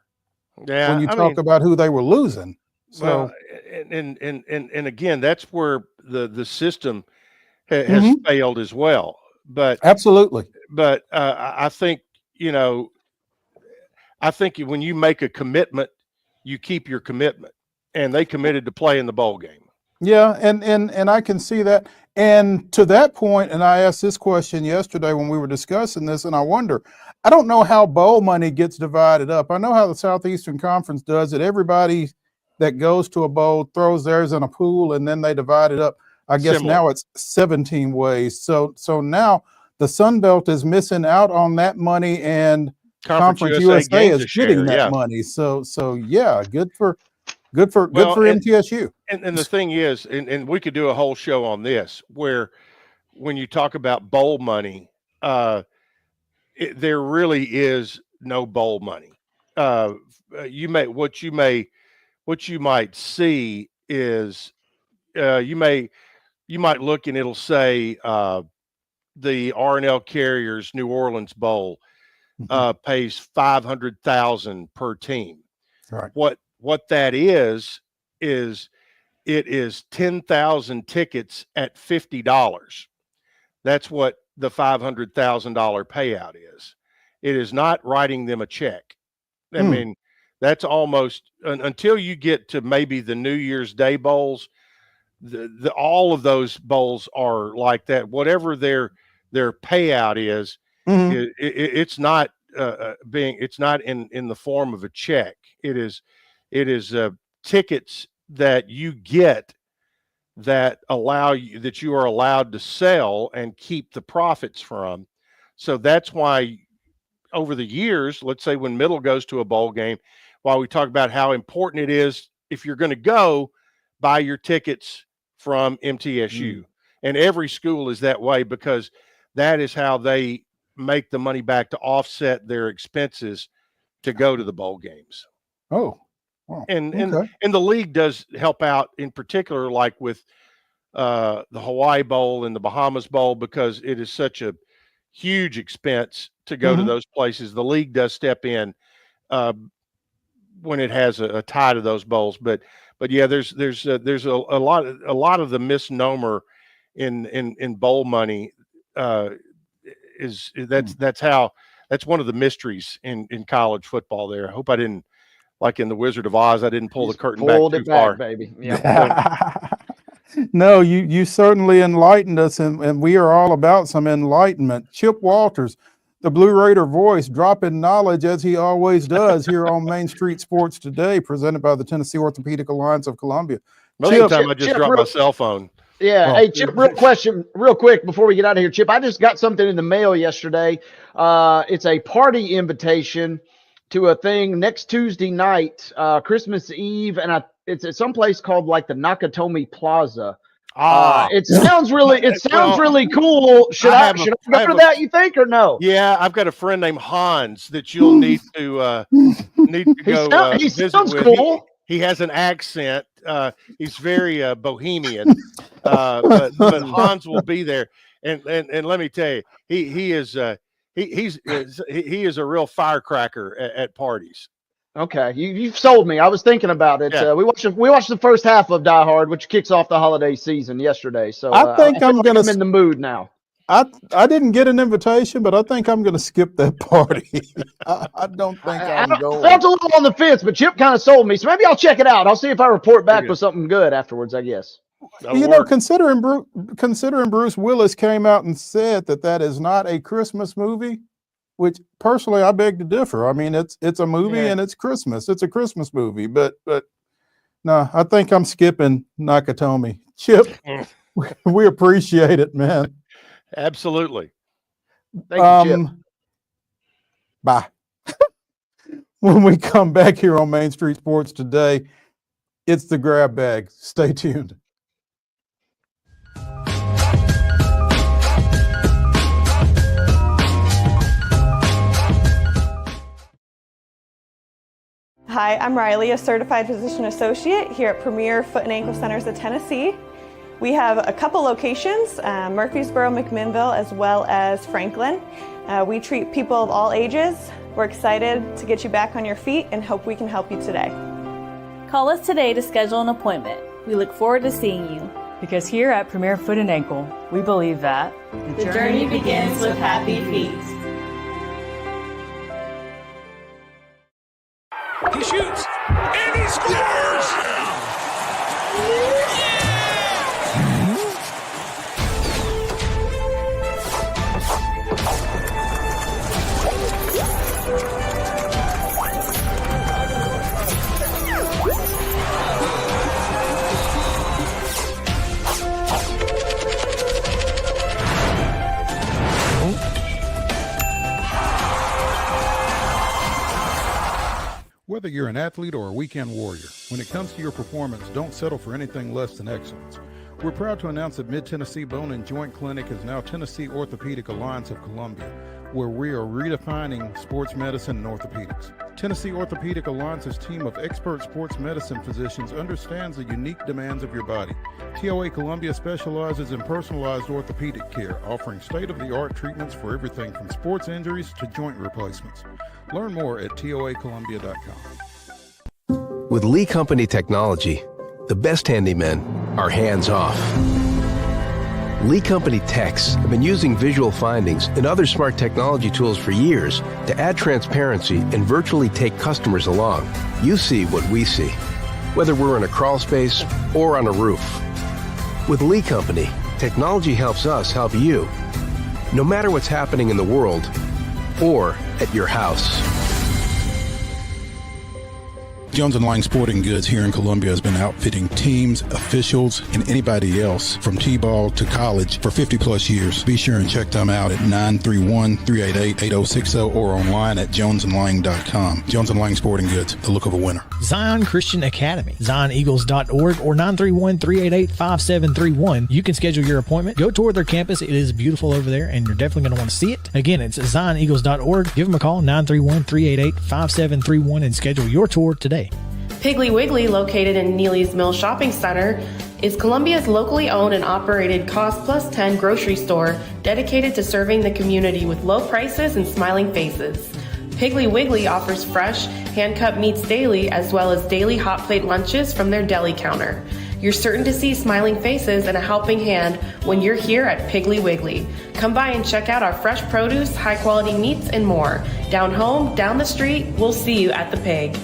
Yeah, when you talk about who they were losing. So, well, and again, that's where the system has failed as well. But absolutely. But I think when you make a commitment, you keep your commitment, and they committed to play in the bowl game. Yeah, and I can see that. And to that point, and I asked this question yesterday when we were discussing this, and I wonder, I don't know how bowl money gets divided up. I know how the Southeastern Conference does it. Everybody that goes to a bowl throws theirs in a pool, and then they divide it up. I guess now it's 17 ways. So now the Sun Belt is missing out on that money, and Conference USA is getting that money. So yeah, good for MTSU. And the thing is, and we could do a whole show on this, where when you talk about bowl money, there really is no bowl money. What you might see is you might look and it'll say the R&L Carriers New Orleans Bowl pays $500,000 per team. Right. What that is it is 10,000 tickets at $50. That's what the $500,000 payout is. It is not writing them a check. I mean, that's almost until you get to maybe the New Year's Day bowls. All of those bowls are like that. Whatever their payout is, it's not it's not in the form of a check. It is tickets that you get that you are allowed to sell and keep the profits from. So that's why over the years, let's say when Middle goes to a bowl game, while we talk about how important it is, if you're going to go, buy your tickets from MTSU. And every school is that way because that is how they make the money back to offset their expenses to go to the bowl games. Oh, wow. And the league does help out in particular, like with the Hawaii Bowl and the Bahamas Bowl, because it is such a huge expense to go to those places. The league does step in when it has a tie to those bowls. But yeah, there's a lot of the misnomer in bowl money that's one of the mysteries in college football there. I hope I didn't, like in the Wizard of Oz, I didn't pull the curtain back too far. Baby. Yeah. No, you certainly enlightened us, and we are all about some enlightenment. Chip Walters, the Blue Raider voice, dropping knowledge as he always does here on Main Street Sports Today, presented by the Tennessee Orthopedic Alliance of Columbia. Most of the time I just drop my cell phone. Yeah. Hey, Chip, real quick before we get out of here. Chip, I just got something in the mail yesterday. It's a party invitation to a thing next Tuesday night, Christmas Eve, and It's at some place called like the Nakatomi Plaza. Ah, it sounds really really cool. Should I go to that, you think, or no? Yeah, I've got a friend named Hans that you'll need to go He visit sounds with. cool. He has an accent. He's very bohemian, but Hans will be there. And let me tell you, he is he is a real firecracker at parties. Okay, you've sold me. I was thinking about it. Yeah. We watched the first half of Die Hard, which kicks off the holiday season yesterday. So I think I'm in the mood now. I didn't get an invitation, but I think I'm going to skip that party. I don't think I'm going. I felt a little on the fence, but Chip kind of sold me. So maybe I'll check it out. I'll see if I report back with something good afterwards, I guess. Considering Bruce Willis came out and said that is not a Christmas movie, which personally I beg to differ. I mean, it's a movie and it's Christmas. It's a Christmas movie, but no, I think I'm skipping Nakatomi. Chip, we appreciate it, man. Absolutely. Thank you, Chip. Bye. When we come back here on Main Street Sports today, it's the grab bag. Stay tuned. Hi, I'm Riley, a certified physician associate here at Premier Foot and Ankle Centers of Tennessee. We have a couple locations, Murfreesboro, McMinnville, as well as Franklin. We treat people of all ages. We're excited to get you back on your feet and hope we can help you today. Call us today to schedule an appointment. We look forward to seeing you. Because here at Premier Foot and Ankle, we believe that the journey begins with happy feet. He shoots, and he scores! Whether you're an athlete or a weekend warrior, when it comes to your performance, don't settle for anything less than excellence. We're proud to announce that Mid-Tennessee Bone and Joint Clinic is now Tennessee Orthopedic Alliance of Columbia, where we are redefining sports medicine and orthopedics. Tennessee Orthopedic Alliance's team of expert sports medicine physicians understands the unique demands of your body. TOA Columbia specializes in personalized orthopedic care, offering state-of-the-art treatments for everything from sports injuries to joint replacements. Learn more at toacolumbia.com. With Lee Company technology, the best handymen are hands-off. Lee Company techs have been using visual findings and other smart technology tools for years to add transparency and virtually take customers along. You see what we see, whether we're in a crawl space or on a roof. With Lee Company, technology helps us help you, no matter what's happening in the world or at your house. Jones & Lang Sporting Goods here in Columbia has been outfitting teams, officials, and anybody else from T-ball to college for 50 plus years. Be sure and check them out at 931-388-8060 or online at jonesandlang.com. Jones & Lang Sporting Goods, the look of a winner. Zion Christian Academy, zioneagles.org or 931-388-5731. You can schedule your appointment. Go tour their campus. It is beautiful over there, and you're definitely going to want to see it. Again, it's zioneagles.org. Give them a call, 931-388-5731, and schedule your tour today. Piggly Wiggly, located in Neely's Mill Shopping Center, is Columbia's locally owned and operated Cost Plus 10 grocery store dedicated to serving the community with low prices and smiling faces. Piggly Wiggly offers fresh, hand-cut meats daily, as well as daily hot plate lunches from their deli counter. You're certain to see smiling faces and a helping hand when you're here at Piggly Wiggly. Come by and check out our fresh produce, high-quality meats, and more. Down home, down the street, we'll see you at the Pig.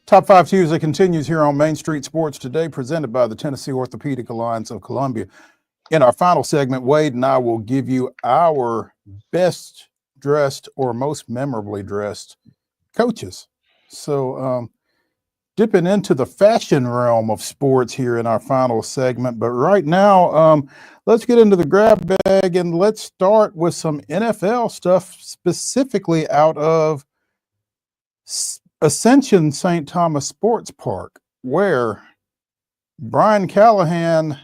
Top 5 Tuesday continues here on Main Street Sports today, presented by the Tennessee Orthopedic Alliance of Columbia. In our final segment, Wade and I will give you our best dressed or most memorably dressed coaches. So dipping into the fashion realm of sports here in our final segment. But right now, let's get into the grab bag and let's start with some NFL stuff, specifically out of Ascension St. Thomas Sports Park, where Brian Callahan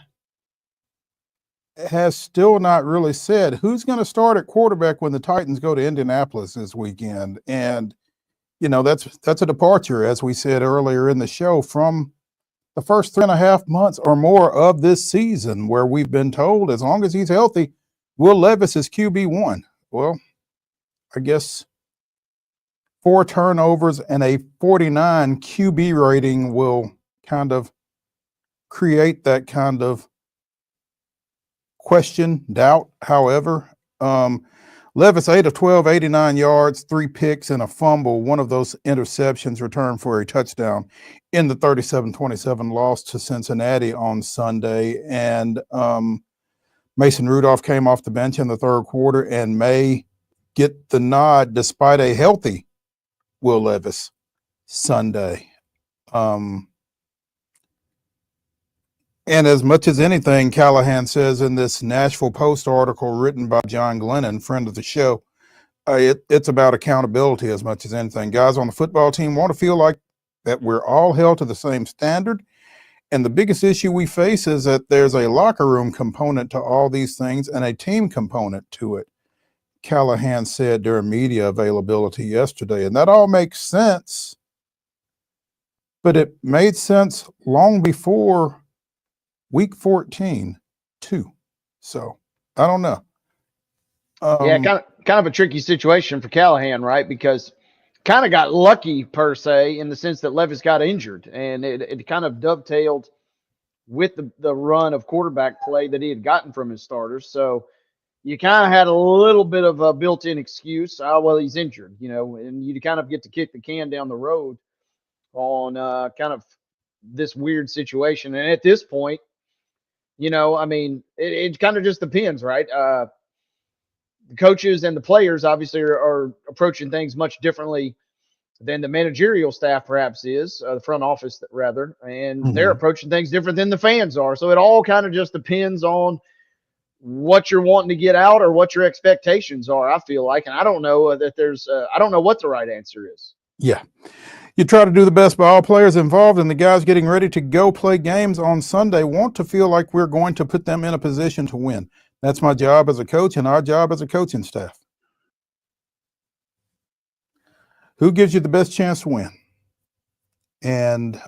has still not really said who's going to start at quarterback when the Titans go to Indianapolis this weekend. And that's a departure, as we said earlier in the show, from the first 3.5 months or more of this season, where we've been told as long as he's healthy, Will Levis is QB1. Well, I guess 4 turnovers and a 49 QB rating will kind of create that kind of question, doubt. However, Levis 8 of 12, 89 yards, 3 picks and a fumble. One of those interceptions returned for a touchdown in the 37-27 loss to Cincinnati on Sunday. And Mason Rudolph came off the bench in the third quarter and may get the nod despite a healthy Will Levis Sunday. And as much as anything, Callahan says in this Nashville Post article written by John Glennon, friend of the show, it's about accountability as much as anything. Guys on the football team want to feel like that we're all held to the same standard. And the biggest issue we face is that there's a locker room component to all these things and a team component to it, Callahan said during media availability yesterday. And that all makes sense, but it made sense long before Week 14, too. So I don't know. Kind of a tricky situation for Callahan, right? Because kind of got lucky per se in the sense that Levis got injured, and it kind of dovetailed with the run of quarterback play that he had gotten from his starters. So you kind of had a little bit of a built-in excuse. Oh, well, he's injured, and you kind of get to kick the can down the road on kind of this weird situation. And at this point, it kind of just depends, right? The coaches and the players obviously are approaching things much differently than the managerial staff perhaps is, the front office rather, and they're approaching things different than the fans are. So it all kind of just depends on what you're wanting to get out or what your expectations are, I feel like. And I don't know that I don't know what the right answer is. Yeah. You try to do the best by all players involved, and the guys getting ready to go play games on Sunday want to feel like we're going to put them in a position to win. That's my job as a coach and our job as a coaching staff. Who gives you the best chance to win? And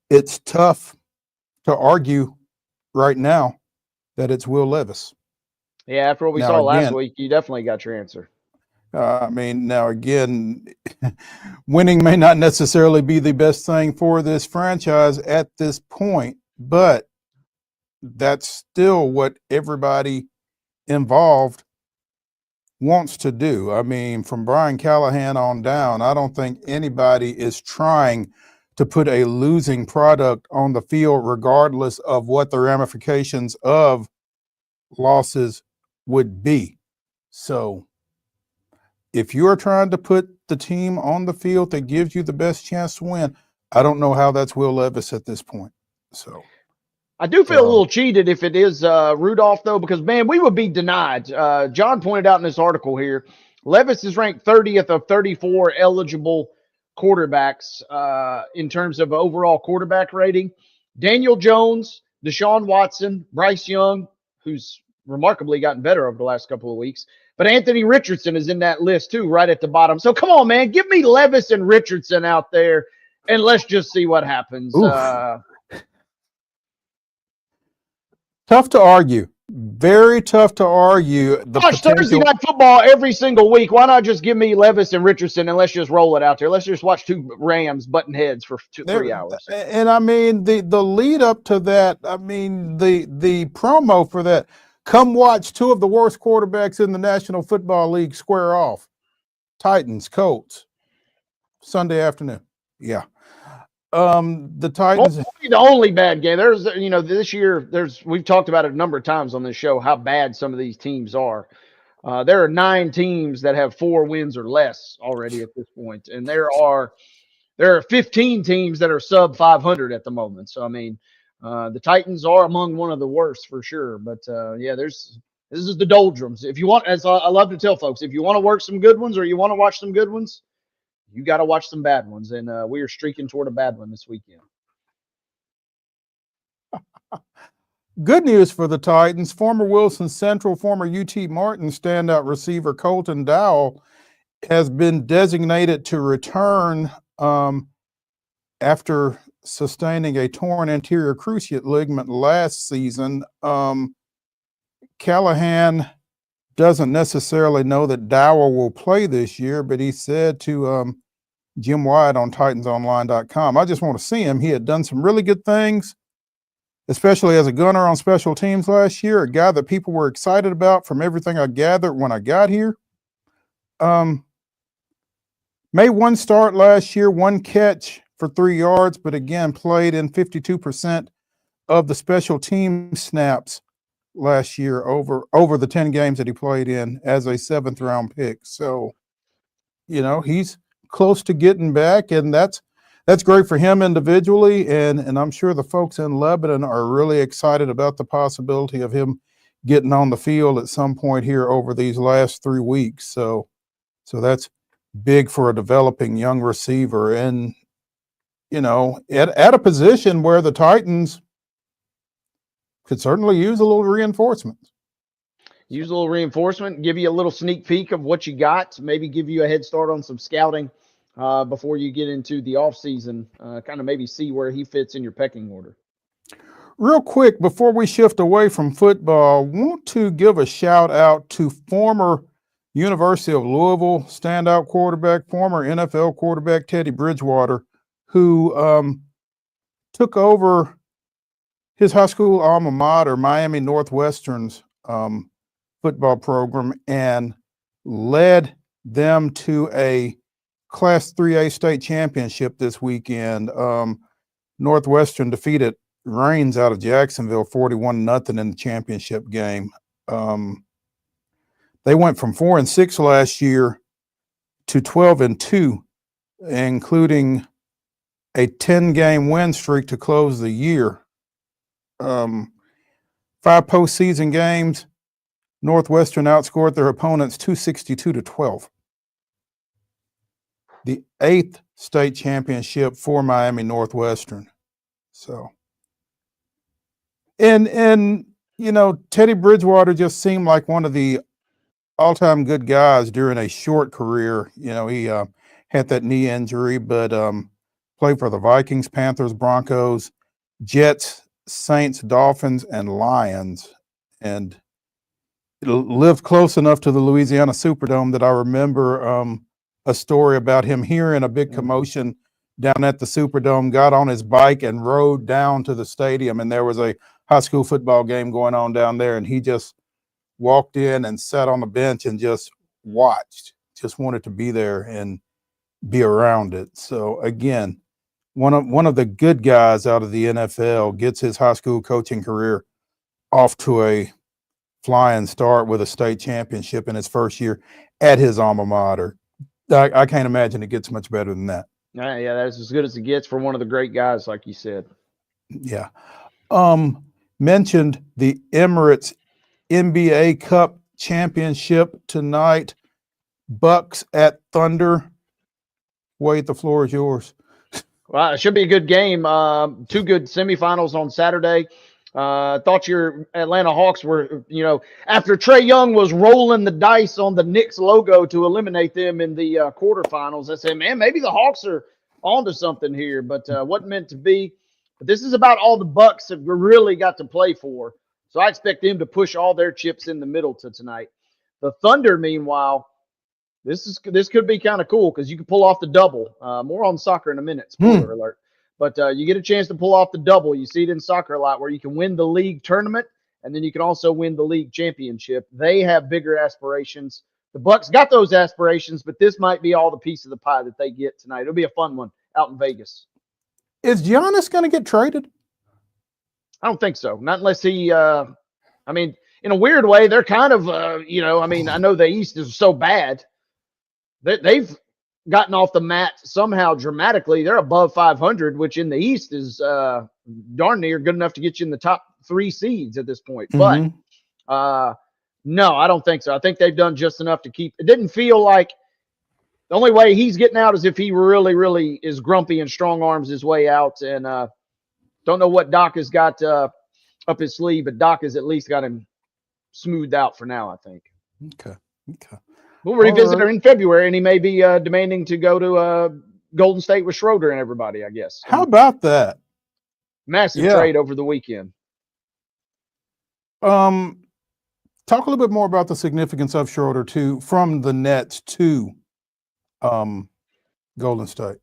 it's tough to argue right now that it's Will Levis. Yeah, after what we saw last week, you definitely got your answer. Now again, winning may not necessarily be the best thing for this franchise at this point, but that's still what everybody involved wants to do. I mean, from Brian Callahan on down, I don't think anybody is trying to put a losing product on the field, regardless of what the ramifications of losses would be. So if you're trying to put the team on the field that gives you the best chance to win, I don't know how that's Will Levis at this point. So I do feel a little cheated if it is Rudolph, though, because, man, we would be denied. John pointed out in this article here, Levis is ranked 30th of 34 eligible quarterbacks in terms of overall quarterback rating. Daniel Jones, Deshaun Watson, Bryce Young, who's remarkably gotten better over the last couple of weeks, but Anthony Richardson is in that list, too, right at the bottom. So, come on, man, give me Levis and Richardson out there, and let's just see what happens. Tough to argue. Very tough to argue. Watch Thursday Night Football every single week. Why not just give me Levis and Richardson and let's just roll it out there? Let's just watch two Rams butting heads for 3 hours. And I mean, the lead up to that, I mean, the promo for that, come watch two of the worst quarterbacks in the National Football League square off. Titans, Colts, Sunday afternoon. Yeah. The Titans. Well, the only bad game. There's, this year, we've talked about it a number of times on this show how bad some of these teams are. There are 9 teams that have 4 wins or less already at this point, and there are there are 15 teams that are sub 500 at the moment. So I mean, the Titans are among one of the worst for sure. But yeah, this is the doldrums. If you want, as I love to tell folks, if you want to work some good ones or you want to watch some good ones, you got to watch some bad ones. And we are streaking toward a bad one this weekend. Good news for the Titans. Former Wilson Central, former UT Martin standout receiver Colton Dowell has been designated to return after sustaining a torn anterior cruciate ligament last season. Callahan doesn't necessarily know that Dowell will play this year, but he said to Jim White on TitansOnline.com, I just want to see him. He had done some really good things, especially as a gunner on special teams last year, a guy that people were excited about from everything I gathered when I got here. Made one start last year, one catch for 3 yards, but again, played in 52% of the special team snaps last year over the 10 games that he played in as a 7th round pick. So, you know, he's close to getting back, and that's great for him individually. And I'm sure the folks in Lebanon are really excited about the possibility of him getting on the field at some point here over these last 3 weeks. So that's big for a developing young receiver. And, you know, at a position where the Titans could certainly use a little reinforcement. Use a little reinforcement, give you a little sneak peek of what you got, maybe give you a head start on some scouting before you get into the offseason, kind of maybe see where he fits in your pecking order. Real quick, before we shift away from football, I want to give a shout out to former University of Louisville standout quarterback, former NFL quarterback Teddy Bridgewater, who took over his high school alma mater, Miami Northwestern's football program, and led them to a Class 3A state championship this weekend. Northwestern defeated Reigns out of Jacksonville 41-0 in the championship game. They went from 4-6 last year to 12-2, including a 10-game win streak to close the year. 5 postseason games, Northwestern outscored their opponents 262-12. The 8th state championship for Miami Northwestern. So, and you know, Teddy Bridgewater just seemed like one of the all-time good guys during a short career. You know, he had that knee injury, but played for the Vikings, Panthers, Broncos, Jets, Saints, Dolphins, and Lions, and lived close enough to the Louisiana Superdome that I remember a story about him hearing a big commotion down at the Superdome, got on his bike and rode down to the stadium, and there was a high school football game going on down there, and he just walked in and sat on the bench and just watched, just wanted to be there and be around it. So again, one of the good guys out of the NFL gets his high school coaching career off to a flying start with a state championship in his first year at his alma mater. I can't imagine it gets much better than that. Yeah, that's as good as it gets for one of the great guys, like you said. Yeah. Mentioned the Emirates NBA Cup championship tonight. Bucks at Thunder. Wade, the floor is yours. Well, it should be a good game. 2 good semifinals on Saturday. Thought your Atlanta Hawks were, you know, after Trae Young was rolling the dice on the Knicks logo to eliminate them in the quarterfinals. I said, man, maybe the Hawks are onto something here, but wasn't meant to be. But this is about all the Bucks have really got to play for. So I expect them to push all their chips in the middle to tonight. The Thunder, meanwhile, this could be kind of cool because you can pull off the double. More on soccer in a minute, spoiler alert. But you get a chance to pull off the double. You see it in soccer a lot where you can win the league tournament and then you can also win the league championship. They have bigger aspirations. The Bucks got those aspirations, but this might be all the piece of the pie that they get tonight. It'll be a fun one out in Vegas. Is Giannis going to get traded? I don't think so. Not unless he I mean, in a weird way, they're kind of, you know, I mean, I know the East is so bad. They've gotten off the mat somehow dramatically. They're above 500, which in the East is darn near good enough to get you in the top 3 seeds at this point. Mhm. But no, I don't think so. I think they've done just enough to keep. It didn't feel like the only way he's getting out is if he really, really is grumpy and strong arms his way out. And don't know what Doc has got up his sleeve, but Doc has at least got him smoothed out for now, I think. Okay. Okay. We'll revisit All right. her in February, and he may be demanding to go to Golden State with Schroeder and everybody, I guess. How about that? Massive Yeah. trade over the weekend. Talk a little bit more about the significance of Schroeder from the Nets to Golden State.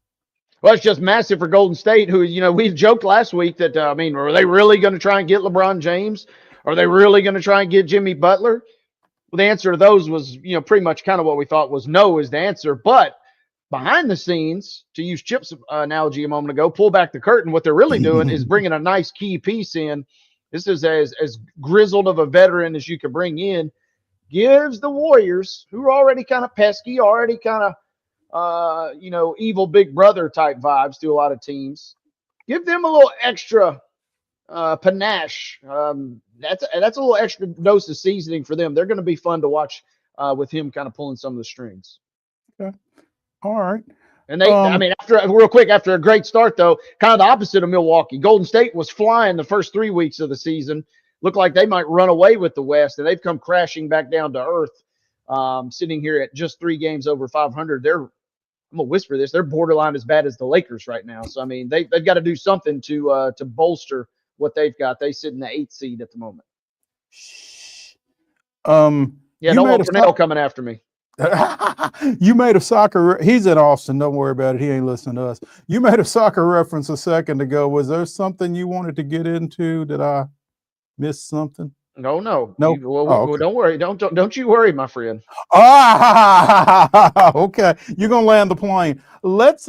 Well, it's just massive for Golden State, who, we joked last week that, are they really going to try and get LeBron James? Are they really going to try and get Jimmy Butler? Well, the answer to those was, pretty much kind of what we thought was no is the answer. But behind the scenes, to use Chip's analogy a moment ago, pull back the curtain, what they're really doing is bringing a nice key piece in. This is as grizzled of a veteran as you could bring in. Gives the Warriors, who are already kind of pesky, already kind of, evil big brother type vibes to a lot of teams. Give them a little extra panache. That's a little extra dose of seasoning for them. They're going to be fun to watch with him kind of pulling some of the strings. Okay. All right. And they, after a great start, though, kind of the opposite of Milwaukee. Golden State was flying the first 3 weeks of the season. Looked like they might run away with the West, and they've come crashing back down to earth, sitting here at just 3 games over 500. I'm gonna whisper this. They're borderline as bad as the Lakers right now. So, they've got to do something to bolster what they've got. They sit in the 8th seed at the moment. Yeah, don't want Purnell coming after me. You made a soccer. He's in Austin. Don't worry about it. He ain't listening to us. You made a soccer reference a second ago. Was there something you wanted to get into? Did I miss something? No. Okay. Don't worry. Don't you worry, my friend. Okay. You're gonna land the plane. Let's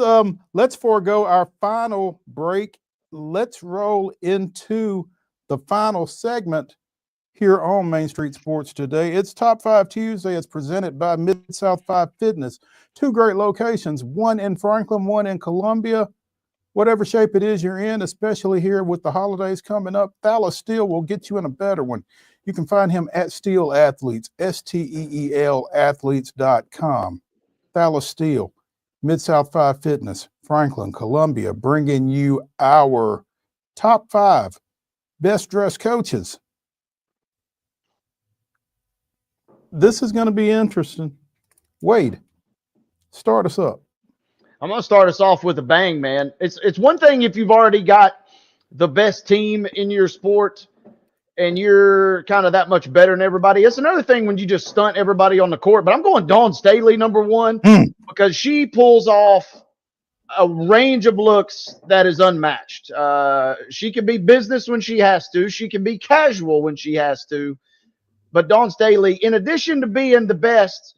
forego our final break. Let's roll into the final segment here on Main Street Sports today. It's Top 5 Tuesday. It's presented by Mid-South 5 Fitness. 2 great locations, one in Franklin, one in Columbia. Whatever shape it is you're in, especially here with the holidays coming up, Dallas Steele will get you in a better one. You can find him at Steel Athletes, STEEL athletes.com. Dallas Steele, Mid-South 5 Fitness, Franklin, Columbia, bringing you our top 5 best dressed coaches. This is going to be interesting. Wade, start us up. I'm going to start us off with a bang, man. It's one thing if you've already got the best team in your sport and you're kind of that much better than everybody. It's another thing when you just stunt everybody on the court. But I'm going Dawn Staley, number 1, because she pulls off a range of looks that is unmatched. She can be business when she has to. She can be casual when she has to. But Dawn Staley, in addition to being the best,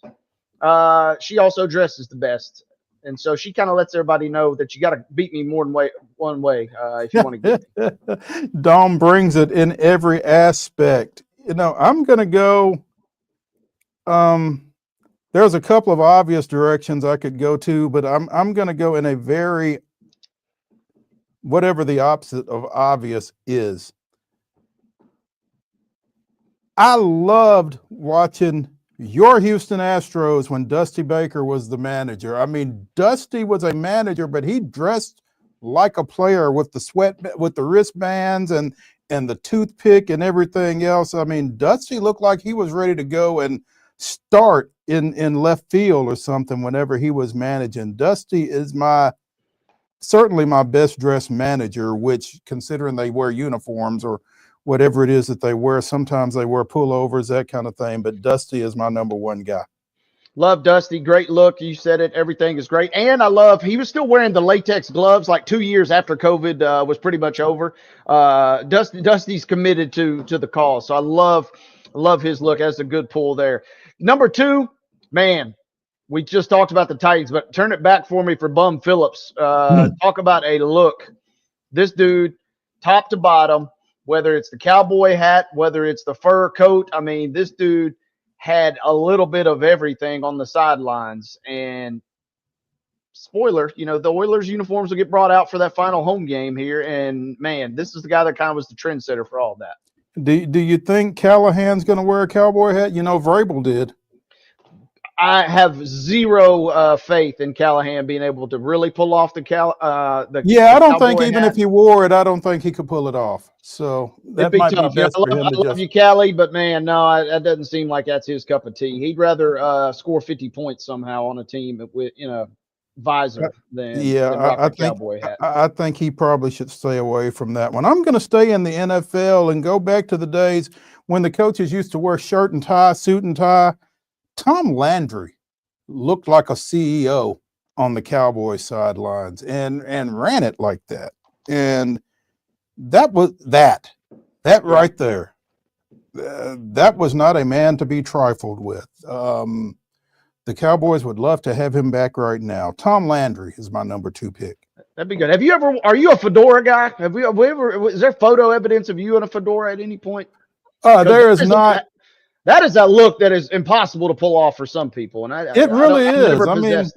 she also dresses the best. And so she kind of lets everybody know that you got to beat me more than one way if you want to get me. Dawn brings it in every aspect. I'm going to go there's a couple of obvious directions I could go to, but I'm going to go in a very whatever the opposite of obvious is. I loved watching your Houston Astros when Dusty Baker was the manager. Dusty was a manager, but he dressed like a player with the wristbands and the toothpick and everything else. Dusty looked like he was ready to go and start in left field or something whenever he was managing. Dusty is certainly my best dressed manager, which, considering they wear uniforms or whatever it is that they wear. Sometimes they wear pullovers, that kind of thing. But Dusty is my number 1 guy. Love Dusty. Great look. You said it. Everything is great. And I love he was still wearing the latex gloves like 2 years after COVID was pretty much over. Dusty's committed to the cause. So I love his look. That's a good pull there. Number 2, man, we just talked about the Titans, but turn it back for me for Bum Phillips. Talk about a look. This dude, top to bottom, whether it's the cowboy hat, whether it's the fur coat. This dude had a little bit of everything on the sidelines. And spoiler, the Oilers uniforms will get brought out for that final home game here. And man, this is the guy that kind of was the trendsetter for all that. Do you think Callahan's going to wear a cowboy hat? Vrabel did. I have zero faith in Callahan being able to really pull off the I don't think even if he wore it, I don't think he could pull it off. So that might be best for him. I love you, Callie, but man, no, that doesn't seem like that's his cup of tea. He'd rather score 50 points somehow on a team with visor than rock a cowboy hat. I think he probably should stay away from that one. I'm going to stay in the NFL and go back to the days when the coaches used to wear shirt and tie, suit and tie. Tom Landry looked like a CEO on the Cowboys sidelines and ran it like that. And that was that right there. That was not a man to be trifled with. The Cowboys would love to have him back right now. Tom Landry is my number 2 pick. That'd be good. Are you a fedora guy? Is there photo evidence of you in a fedora at any point? There is not. That is a look that is impossible to pull off for some people, and it really is. I mean,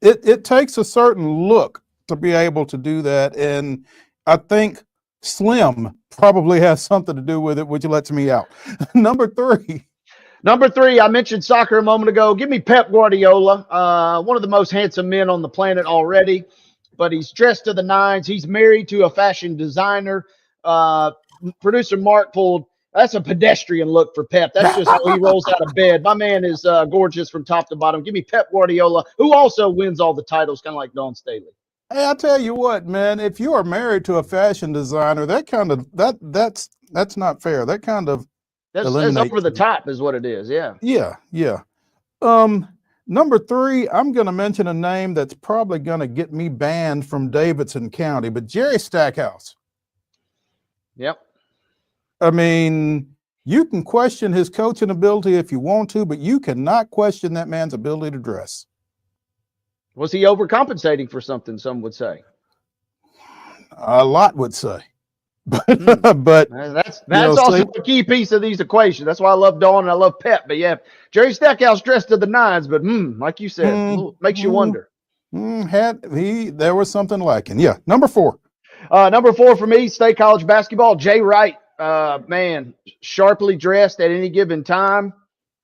it takes a certain look to be able to do that, and I think Slim probably has something to do with it, which lets me out. Number 3, I mentioned soccer a moment ago. Give me Pep Guardiola, one of the most handsome men on the planet already, but he's dressed to the nines. He's married to a fashion designer. Producer Mark pulled. That's a pedestrian look for Pep. That's just how he rolls out of bed. My man is gorgeous from top to bottom. Give me Pep Guardiola, who also wins all the titles, kind of like Dawn Staley. Hey, I'll tell you what, man. If you are married to a fashion designer, that's not fair. That kind of that's over the top, is what it is. Yeah. Yeah. Number 3, I'm going to mention a name that's probably going to get me banned from Davidson County, but Jerry Stackhouse. Yep. I mean, you can question his coaching ability if you want to, but you cannot question that man's ability to dress. Was he overcompensating for something, some would say? A lot would say. But that's also a key piece of these equations. That's why I love Dawn and I love Pep. But yeah, Jerry Stackhouse dressed to the nines, but like you said, makes you wonder. There was something lacking. Yeah, number 4. Number 4 for me, State College basketball, Jay Wright. Man, sharply dressed at any given time,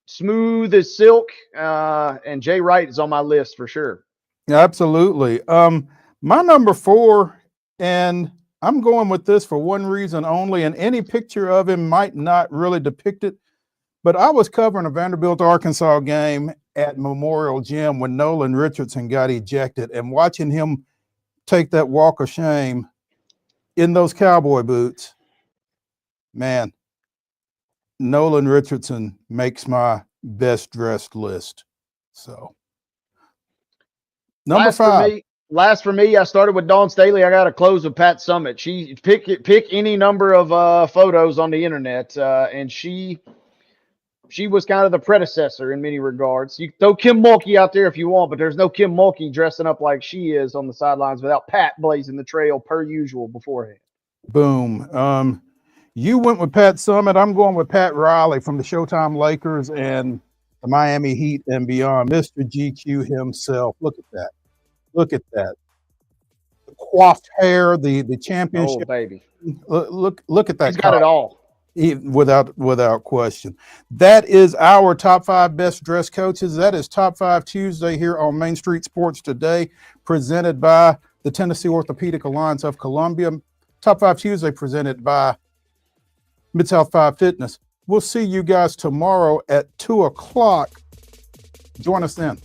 smooth as silk, and Jay Wright is on my list for sure. Absolutely. My number 4, and I'm going with this for one reason only, and any picture of him might not really depict it, but I was covering a Vanderbilt, Arkansas game at Memorial Gym when Nolan Richardson got ejected, and watching him take that walk of shame in those cowboy boots. Man, Nolan Richardson makes my best dressed list. So, number 5. Last for me, I started with Dawn Staley. I got to close with Pat Summitt. She pick any number of photos on the internet, and she was kind of the predecessor in many regards. You throw Kim Mulkey out there if you want, but there's no Kim Mulkey dressing up like she is on the sidelines without Pat blazing the trail per usual beforehand. Boom. You went with Pat Summitt. I'm going with Pat Riley from the Showtime Lakers and the Miami Heat and beyond. Mr. GQ himself. Look at that. The coiffed hair, the championship. Oh, baby. Look at that. He's got it all. Without question. That is our top 5 best dressed coaches. That is Top 5 Tuesday here on Main Street Sports Today, presented by the Tennessee Orthopedic Alliance of Columbia. Top 5 Tuesday presented by Mid-South 5 Fitness. We'll see you guys tomorrow at 2 o'clock. Join us then.